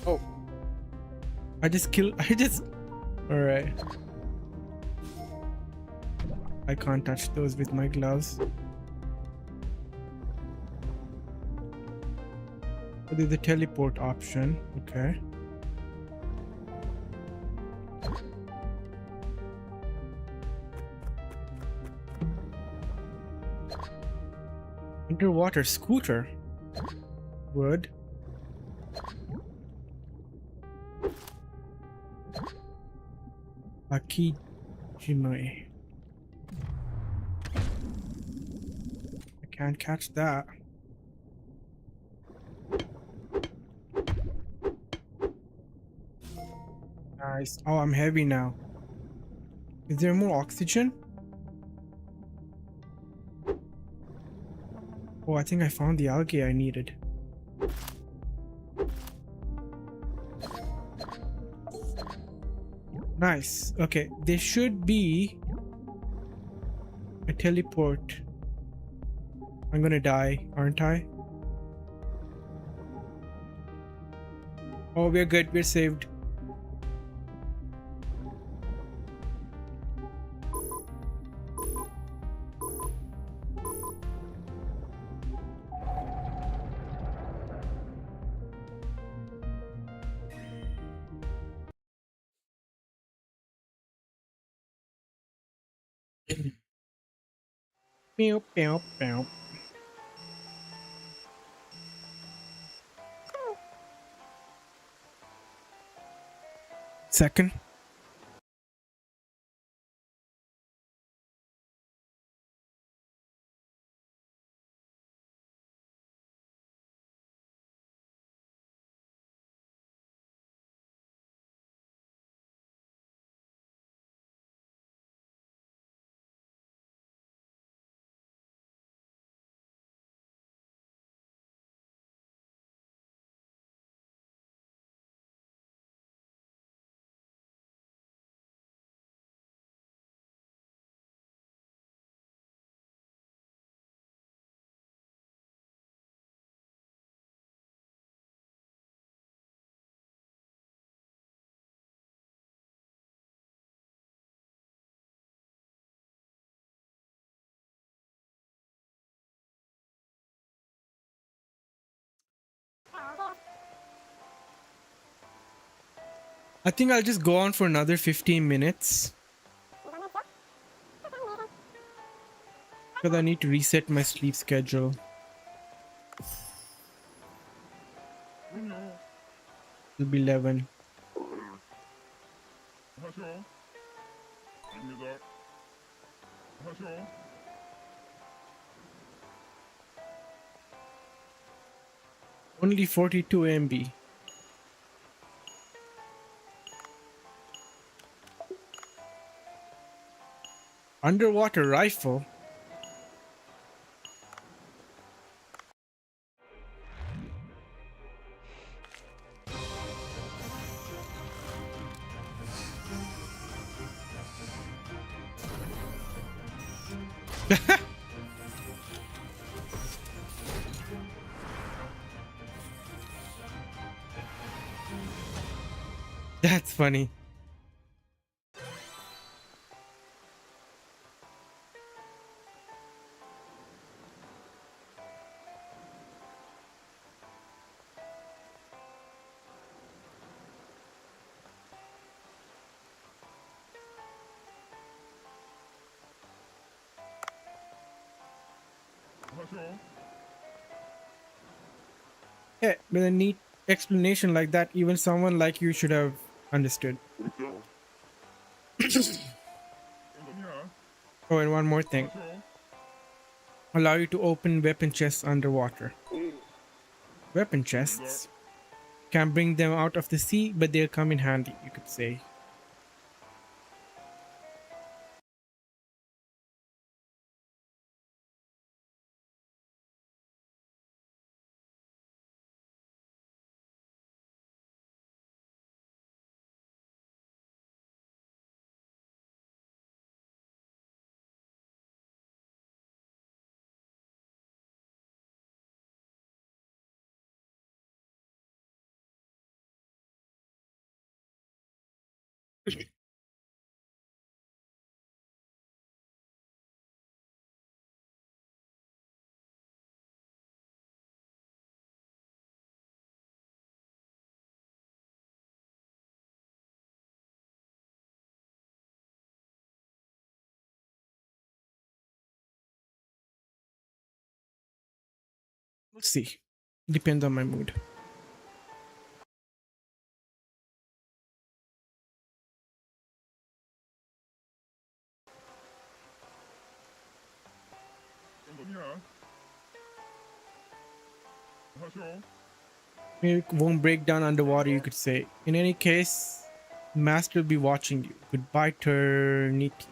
Oh. Alright. I can't touch those with my gloves. There's the teleport option. Okay. Underwater scooter. Wood. Akijimai. I can't catch that. Nice. Oh, I'm heavy now. Is there more oxygen? Oh, I think I found the algae I needed. Nice. Okay, there should be a teleport. I'm gonna die, aren't I? Oh, we're good. We're saved. Meow, meow, meow. Second. I think I'll just go on for another 15 minutes. Because I need to reset my sleep schedule. It'll be 11. Only 42 MB. Underwater rifle? That's funny. Yeah, with a neat explanation like that, even someone like you should have understood. Oh, and one more thing. Allow you to open weapon chests underwater. Weapon chests. Can bring them out of the sea, but they'll come in handy, you could say. We'll see. Depends on my mood. It won't break down underwater, you could say. In any case, Master will be watching you. Goodbye, Ternity.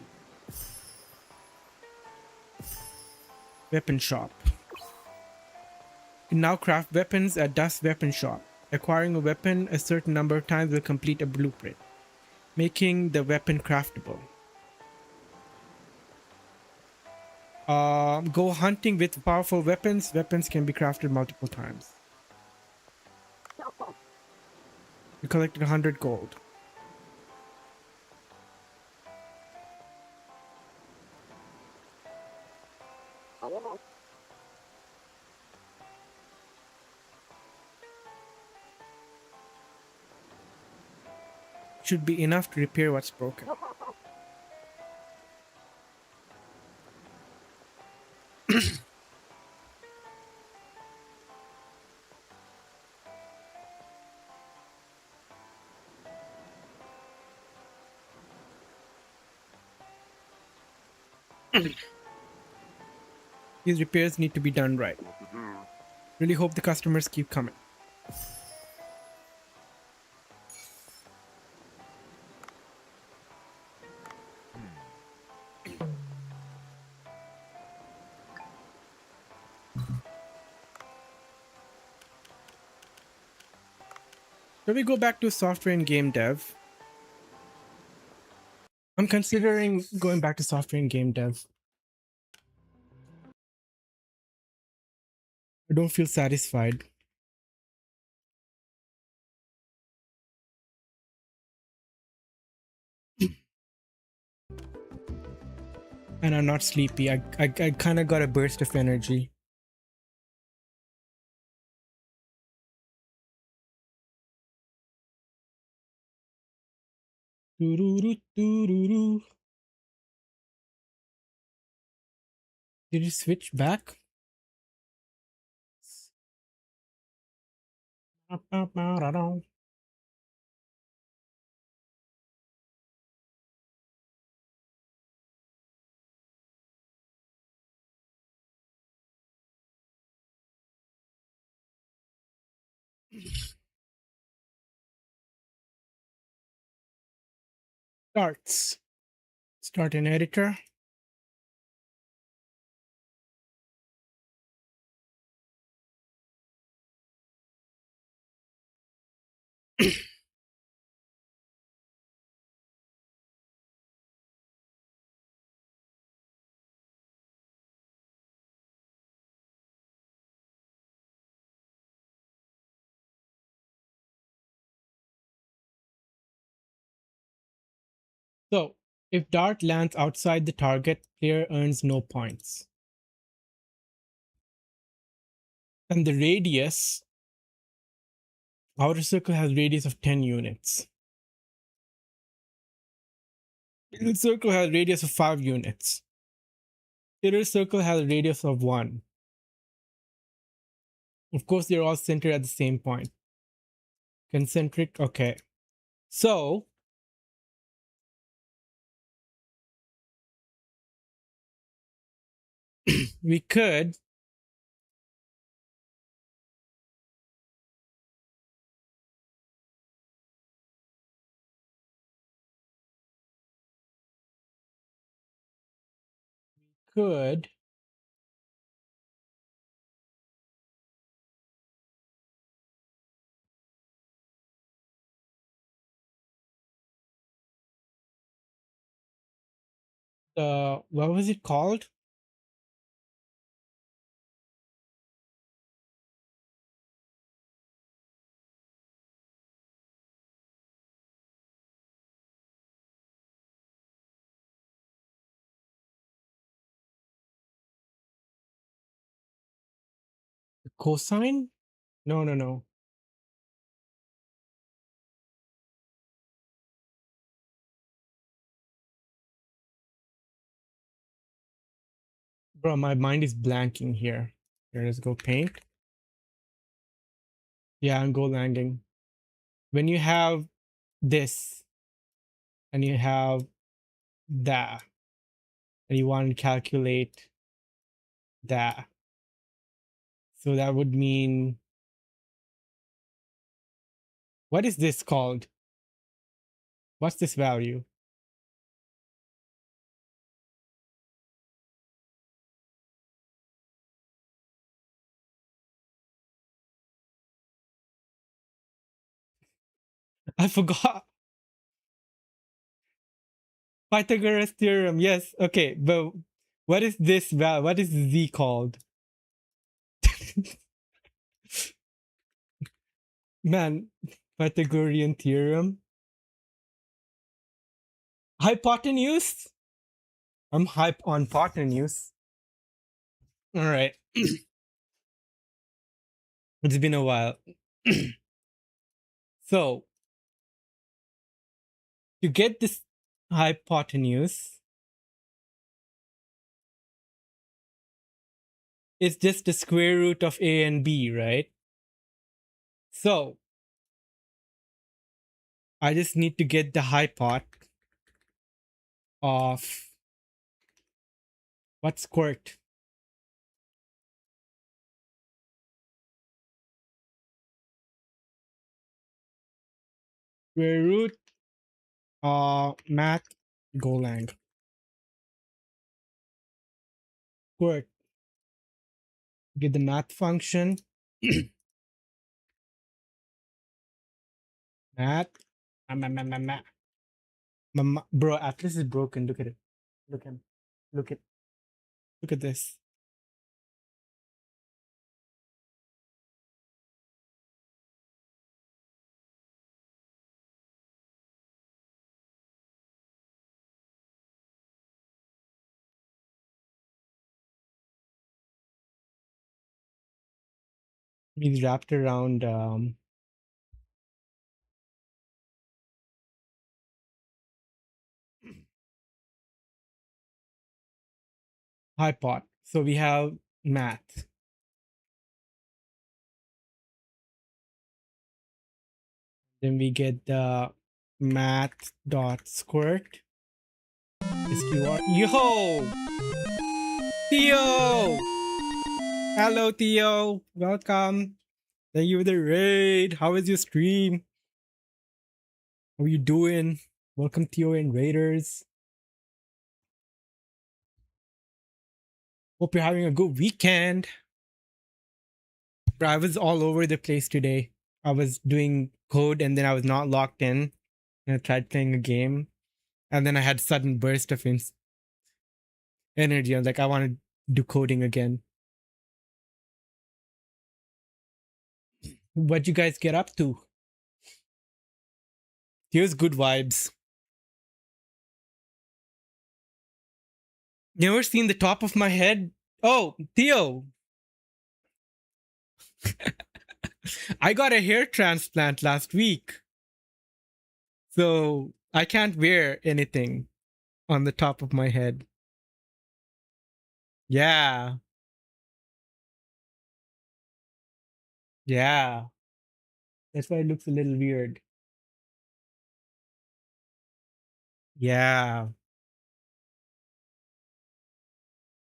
Weapon shop. You can now craft weapons at Dust Weapon Shop. Acquiring a weapon a certain number of times will complete a blueprint, making the weapon craftable. Go hunting with powerful weapons. Weapons can be crafted multiple times. You collected 100 gold. Should be enough to repair what's broken. These repairs need to be done right. Really hope the customers keep coming. Shall we go back to software and game dev? I'm considering going back to software and game dev. I don't feel satisfied. And I'm not sleepy. I kind of got a burst of energy. Doo-doo-doo-doo-doo-doo. Did you switch back? Starts. Start an editor. So, if dart lands outside the target, player earns no points. And the radius, outer circle has radius of 10 units. Inner circle has radius of 5 units. Inner circle has a radius of 1. Of course, they're all centered at the same point. Concentric, okay. So, we could what was it called? Cosine? No. Bro, my mind is blanking here. Here, let's go paint. Yeah, and go landing. When you have this and you have that, and you want to calculate that, so that would mean, what is this called? What's this value? I forgot. Pythagoras theorem. Yes. Okay. But what is this value? What is z called? Man, Pythagorean theorem. Hypotenuse? I'm hype on hypotenuse. All right. It's been a while. So, to get this hypotenuse, it's just the square root of a and b, right? So, I just need to get the hypot of what's squirt? Square root math Golang. Squirt. Get the math function. Math. Bro, Atlas is broken. Look at it. Look at look at this. He's wrapped around hypot. So we have math. Then we get the math dot squirt. SQR. Yo! Theo! Hello, Theo. Welcome. Thank you for the raid. How is your stream? How are you doing? Welcome, Theo and Raiders. Hope you're having a good weekend. Bro, I was all over the place today. I was doing code and then I was not locked in. And I tried playing a game. And then I had sudden burst of energy. I was like, I want to do coding again. What'd you guys get up to? Here's good vibes. You ever seen the top of my head? Oh, Theo. I got a hair transplant last week. So I can't wear anything on the top of my head. Yeah. Yeah. That's why it looks a little weird. Yeah.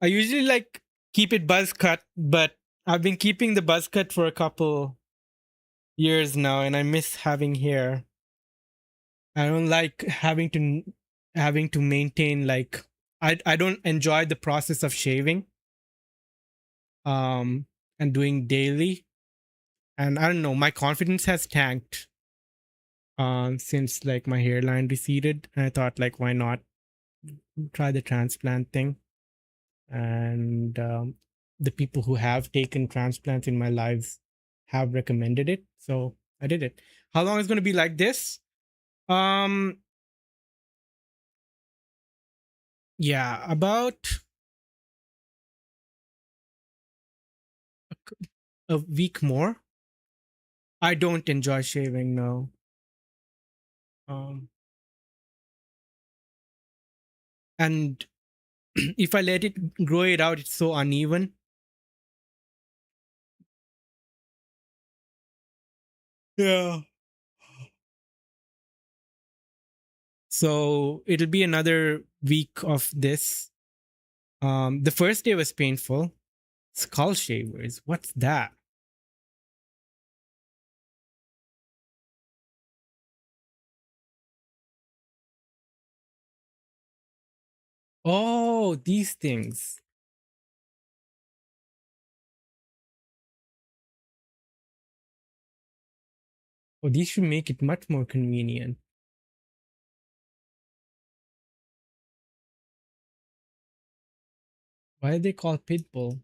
I usually like keep it buzz cut, but I've been keeping the buzz cut for a couple years now and I miss having hair. I don't like having to maintain like I don't enjoy the process of shaving and doing daily. And I don't know, my confidence has tanked since like my hairline receded. And I thought like why not try the transplant thing? And the people who have taken transplants in my lives have recommended it, so I did it. How long is going to be like this? Yeah, about a week more. I don't enjoy shaving now. And if I let it grow it out, it's so uneven. Yeah. So it'll be another week of this. The first day was painful. Skull shavers. What's that? Oh, these things. Oh, these should make it much more convenient. Why are they called Pitbull?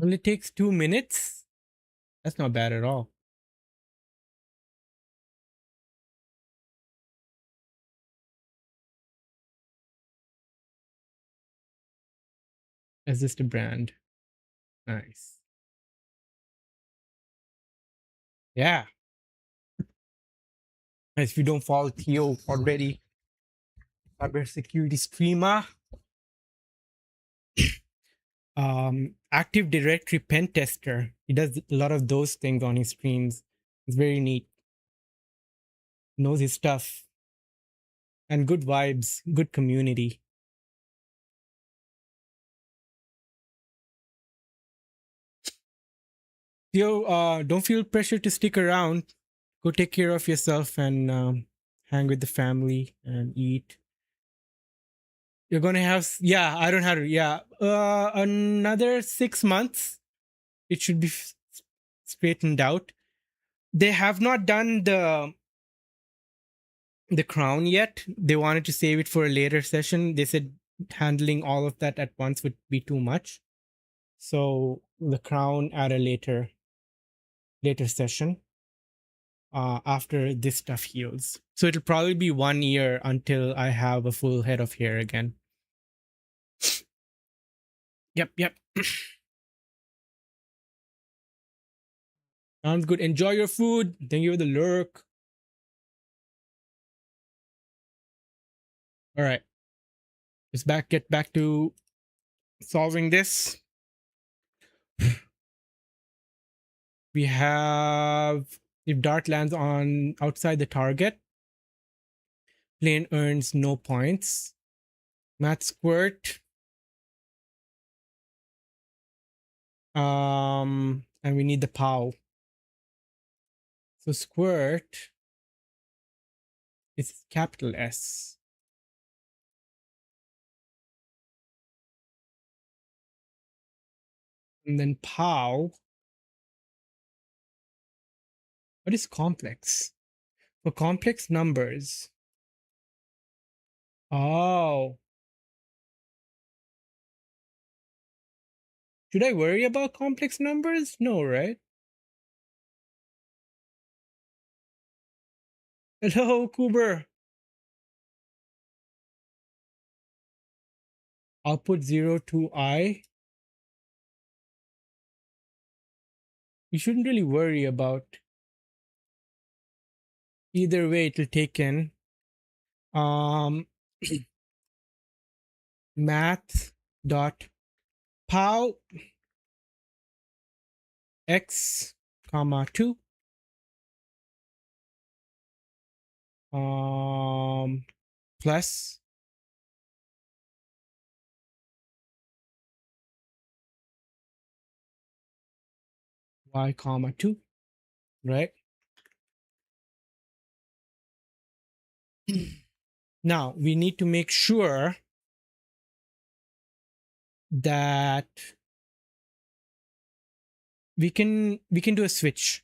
Only takes 2 minutes? That's not bad at all. Is this the brand? Nice. Yeah. If you don't follow Theo already, cybersecurity streamer, Active Directory pen tester. He does a lot of those things on his streams. It's very neat. Knows his stuff. And good vibes, good community. Theo, don't feel pressure to stick around. Go take care of yourself and hang with the family and eat. You're gonna have, yeah, I don't have to, yeah, another 6 months. It should be straightened out. They have not done the crown yet. They wanted to save it for a later session. They said handling all of that at once would be too much. So the crown at a later session after this stuff heals. So it'll probably be 1 year until I have a full head of hair again. Yep. Sounds good. Enjoy your food. Thank you for the lurk. All right. Let's get back to solving this. We have, if dart lands on outside the target, plane earns no points. Math squirt. And we need the POW. So squirt is capital S. And then POW. What is complex? For complex numbers. Oh. Should I worry about complex numbers? No, right? Hello, Kuber. I'll put 0 to I. You shouldn't really worry about. Either way, it'll take in. Math dot pow x comma 2 plus y comma 2, right? Now we need to make sure that we can do a switch.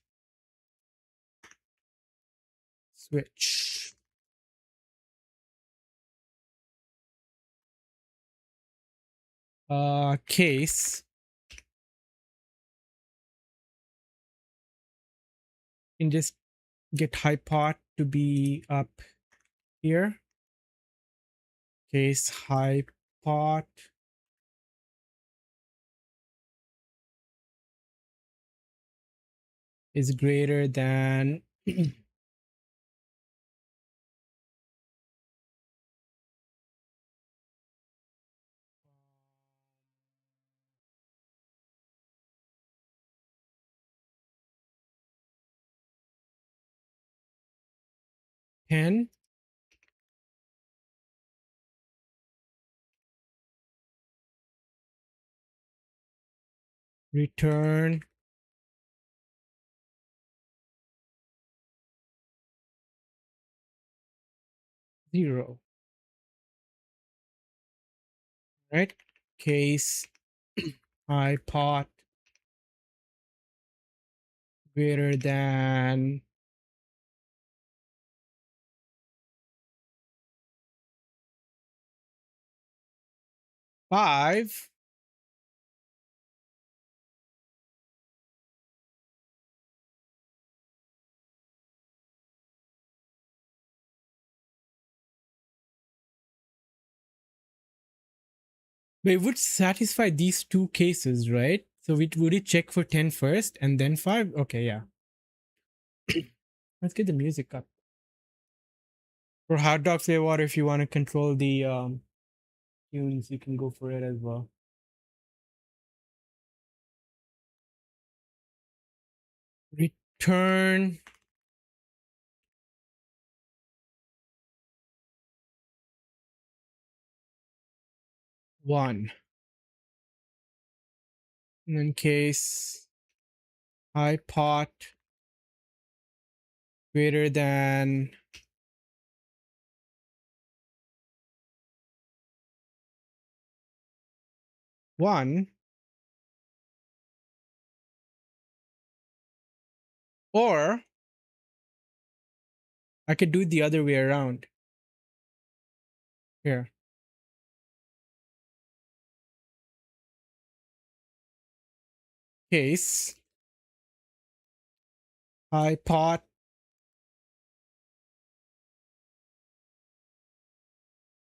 Case can just get hypot to be up here. Case hypot is greater than 10. Return zero. right? Case I pot greater than five. But it would satisfy these two cases, right? So would it check for 10 first and then 5? Okay, yeah. Let's get the music up. For Hot Dog Flavor Water, if you want to control the tunes, you can go for it as well. Return one. And in case I pot greater than one, or I could do it the other way around. Here. Case I pot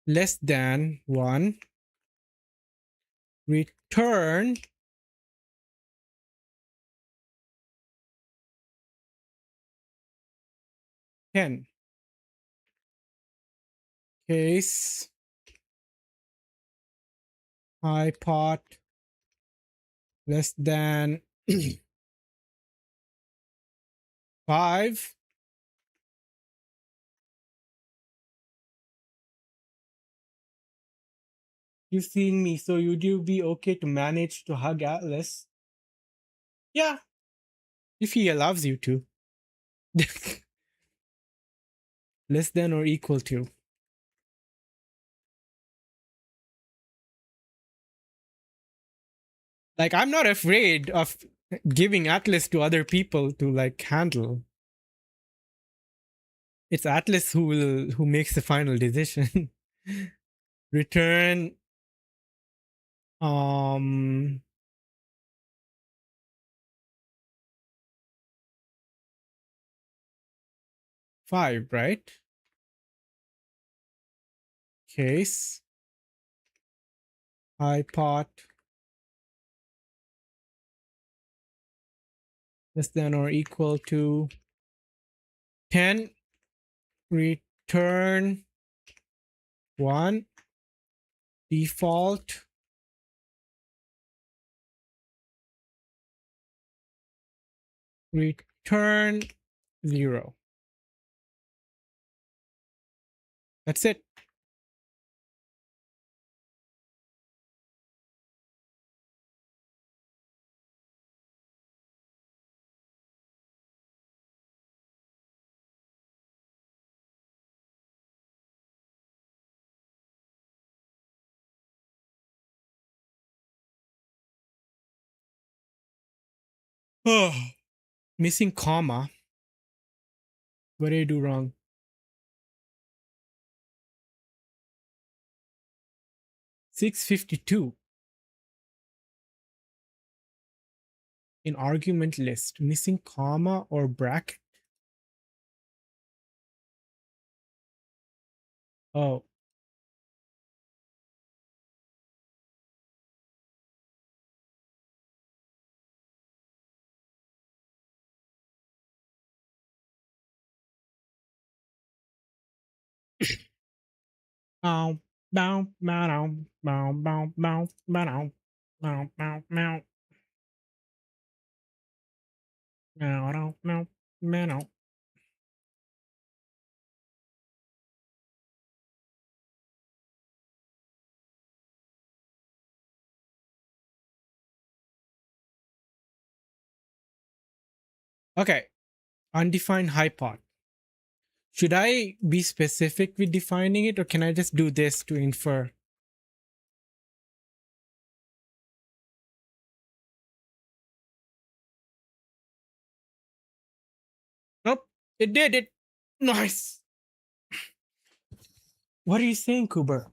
less than 1, return ten. Case I pot less than 5, you've seen me, so would you be okay to manage to hug Atlas? Yeah, if he allows you to. Less than or equal to. Like, I'm not afraid of giving Atlas to other people to like handle. It's Atlas who makes the final decision. Return 5, right? Case I pot less than or equal to 10, return 1, default return 0. That's it. Oh, missing comma. What did I do wrong? $652 in argument list. Missing comma or bracket. Oh. Bow, bow, bow, bow, bow, bow, bow, bow, bow, bow. Meow, meow, meow. Okay, undefined hypot. Should I be specific with defining it, or can I just do this to infer? It did it. Nice. What are you saying, Cooper?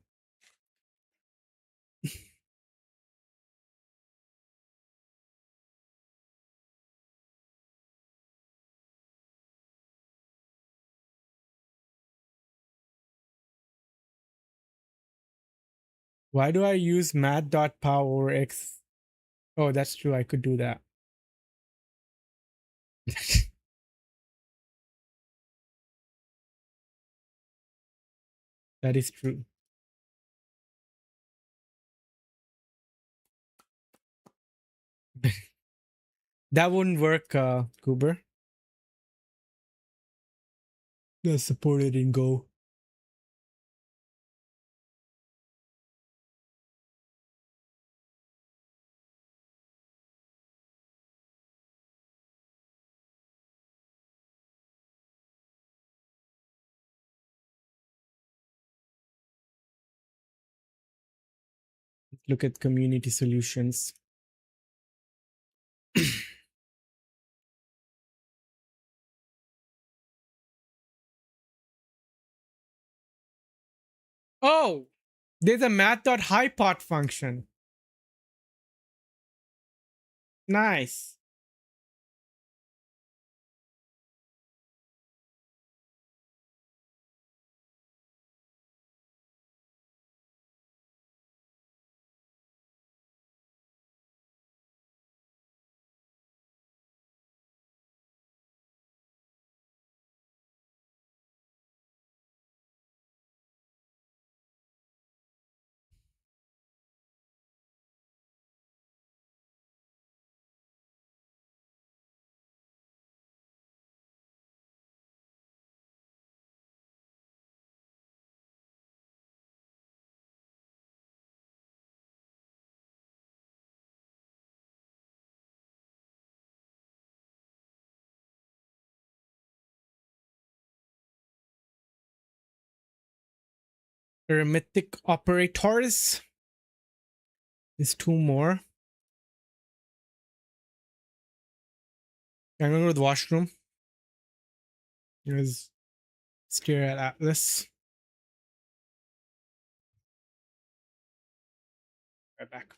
Why do I use math.pow over x? Oh, that's true. I could do that. That is true. That wouldn't work, Cooper. That's supported in Go. Look at community solutions. Oh, there's a math.hypot function. Nice. Arithmetic operators. There's two more. I'm gonna go to the washroom. Here's stare at Atlas. Right back.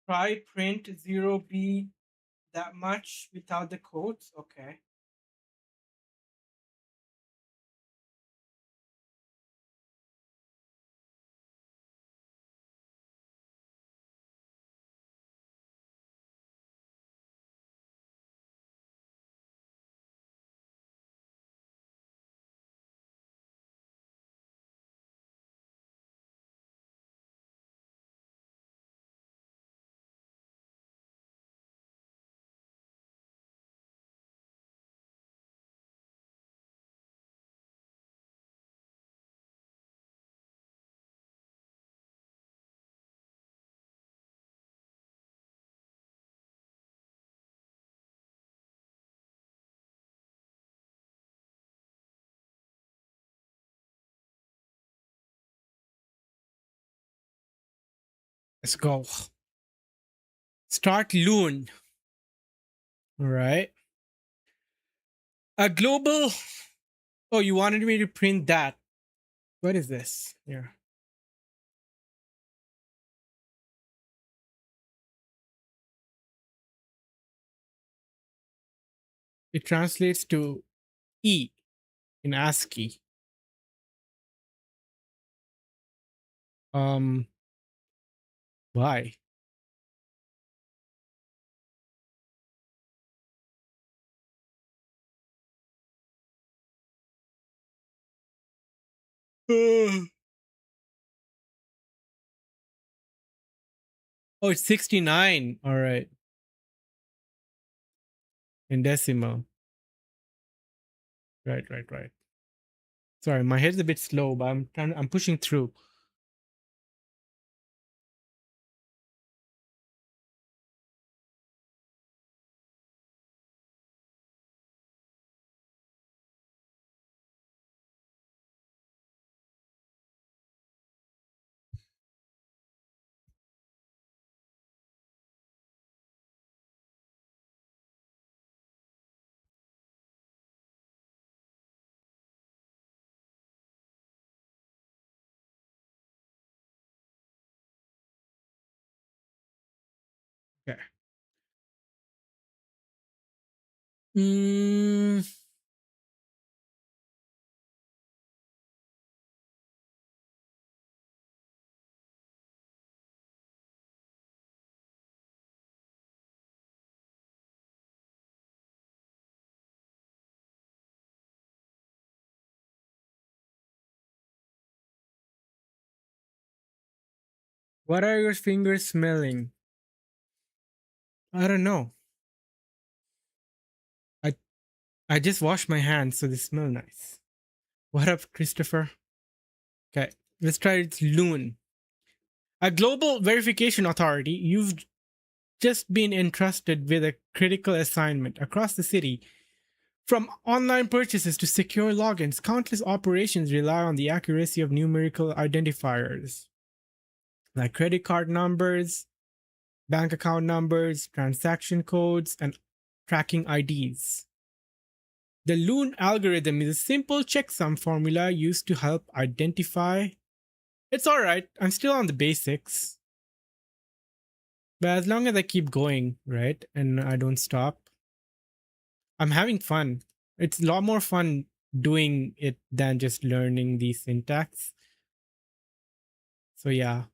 Try print 0b that much without the quotes? Okay. Let's go. Start Loon. All right. A global. Oh, you wanted me to print that. What is this? Yeah. It translates to E in ASCII. Why? Oh, it's 69. All right. In decimal. Right. Sorry, my head's a bit slow, but I'm pushing through. Okay. Mm, what are your fingers smelling? I don't know. I I just washed my hands, so they smell nice. What up, Christopher? Okay, let's try it. Loon. A global verification authority. You've just been entrusted with a critical assignment across the city. From online purchases to secure logins, countless operations rely on the accuracy of numerical identifiers like credit card numbers, bank account numbers, transaction codes, and tracking IDs. The Loon algorithm is a simple checksum formula used to help identify. It's alright, I'm still on the basics. But as long as I keep going, right, and I don't stop, I'm having fun. It's a lot more fun doing it than just learning the syntax. So yeah,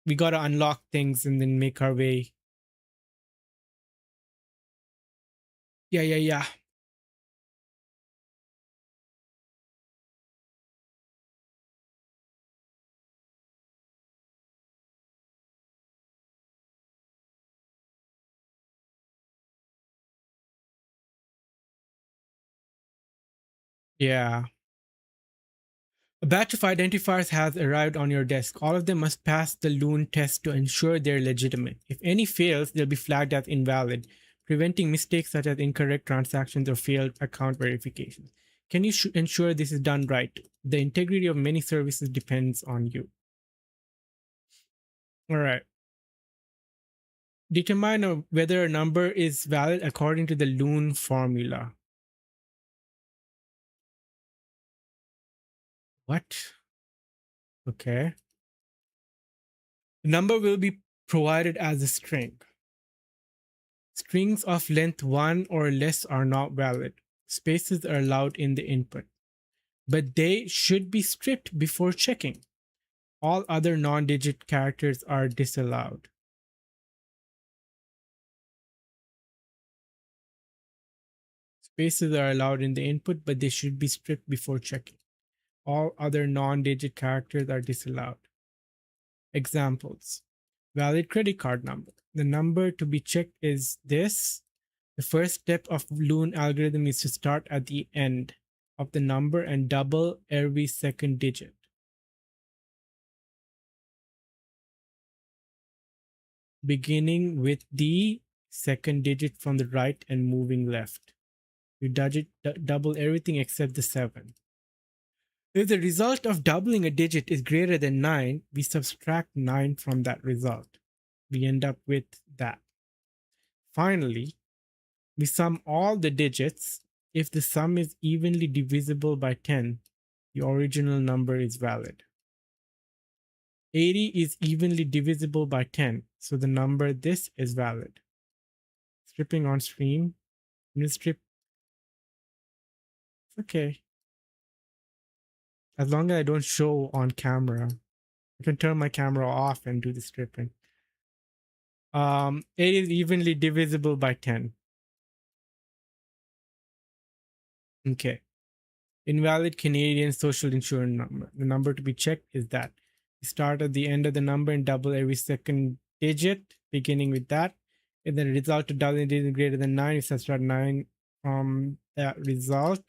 we gotta unlock things and then make our way. Yeah. Yeah. A batch of identifiers has arrived on your desk. All of them must pass the Loon test to ensure they're legitimate. If any fails, they'll be flagged as invalid, preventing mistakes such as incorrect transactions or failed account verifications. Can you ensure this is done right? The integrity of many services depends on you. All right. Determine whether a number is valid according to the Loon formula. What? Okay. The number will be provided as a string. Strings of length 1 or less are not valid. Spaces are allowed in the input, but they should be stripped before checking. All other non-digit characters are disallowed. Spaces are allowed in the input, but they should be stripped before checking. All other non-digit characters are disallowed. Examples. Valid credit card number. The number to be checked is this. The first step of Loon algorithm is to start at the end of the number and double every second digit. Beginning with the second digit from the right and moving left. You double everything except the 7. If the result of doubling a digit is greater than 9, we subtract 9 from that result. We end up with that. Finally, we sum all the digits. If the sum is evenly divisible by 10, the original number is valid. 80 is evenly divisible by 10, so the number this is valid. Stripping on stream. Strip. It's okay. As long as I don't show on camera. I can turn my camera off and do the stripping. 8 is evenly divisible by 10. Okay. Invalid Canadian social insurance number. The number to be checked is that. You start at the end of the number and double every second digit, beginning with that. If the result of doubling digit is greater than 9, you subtract 9 from that result.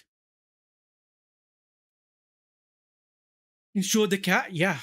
You show the cat? Yeah.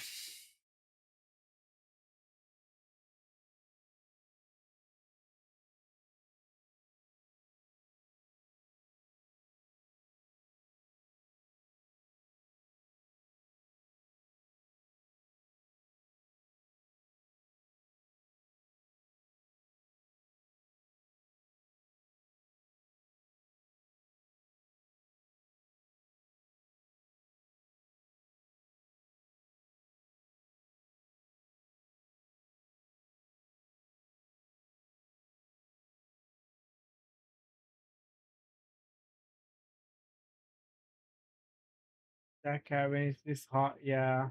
That cabin is hot. Yeah.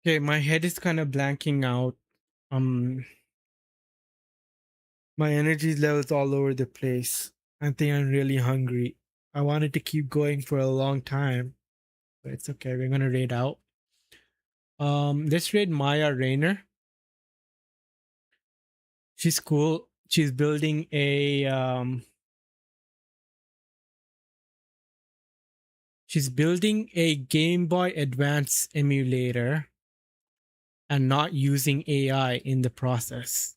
Okay, my head is kind of blanking out. My energy levels all over the place. I think I'm really hungry. I wanted to keep going for a long time, but it's okay. We're gonna raid out. Let's raid Maya Rayner. She's cool. She's building a Game Boy Advance emulator and not using AI in the process.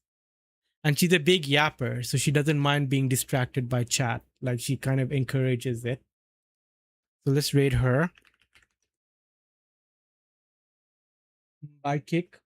And she's a big yapper, so she doesn't mind being distracted by chat. Like, she kind of encourages it. So let's raid her. By kick.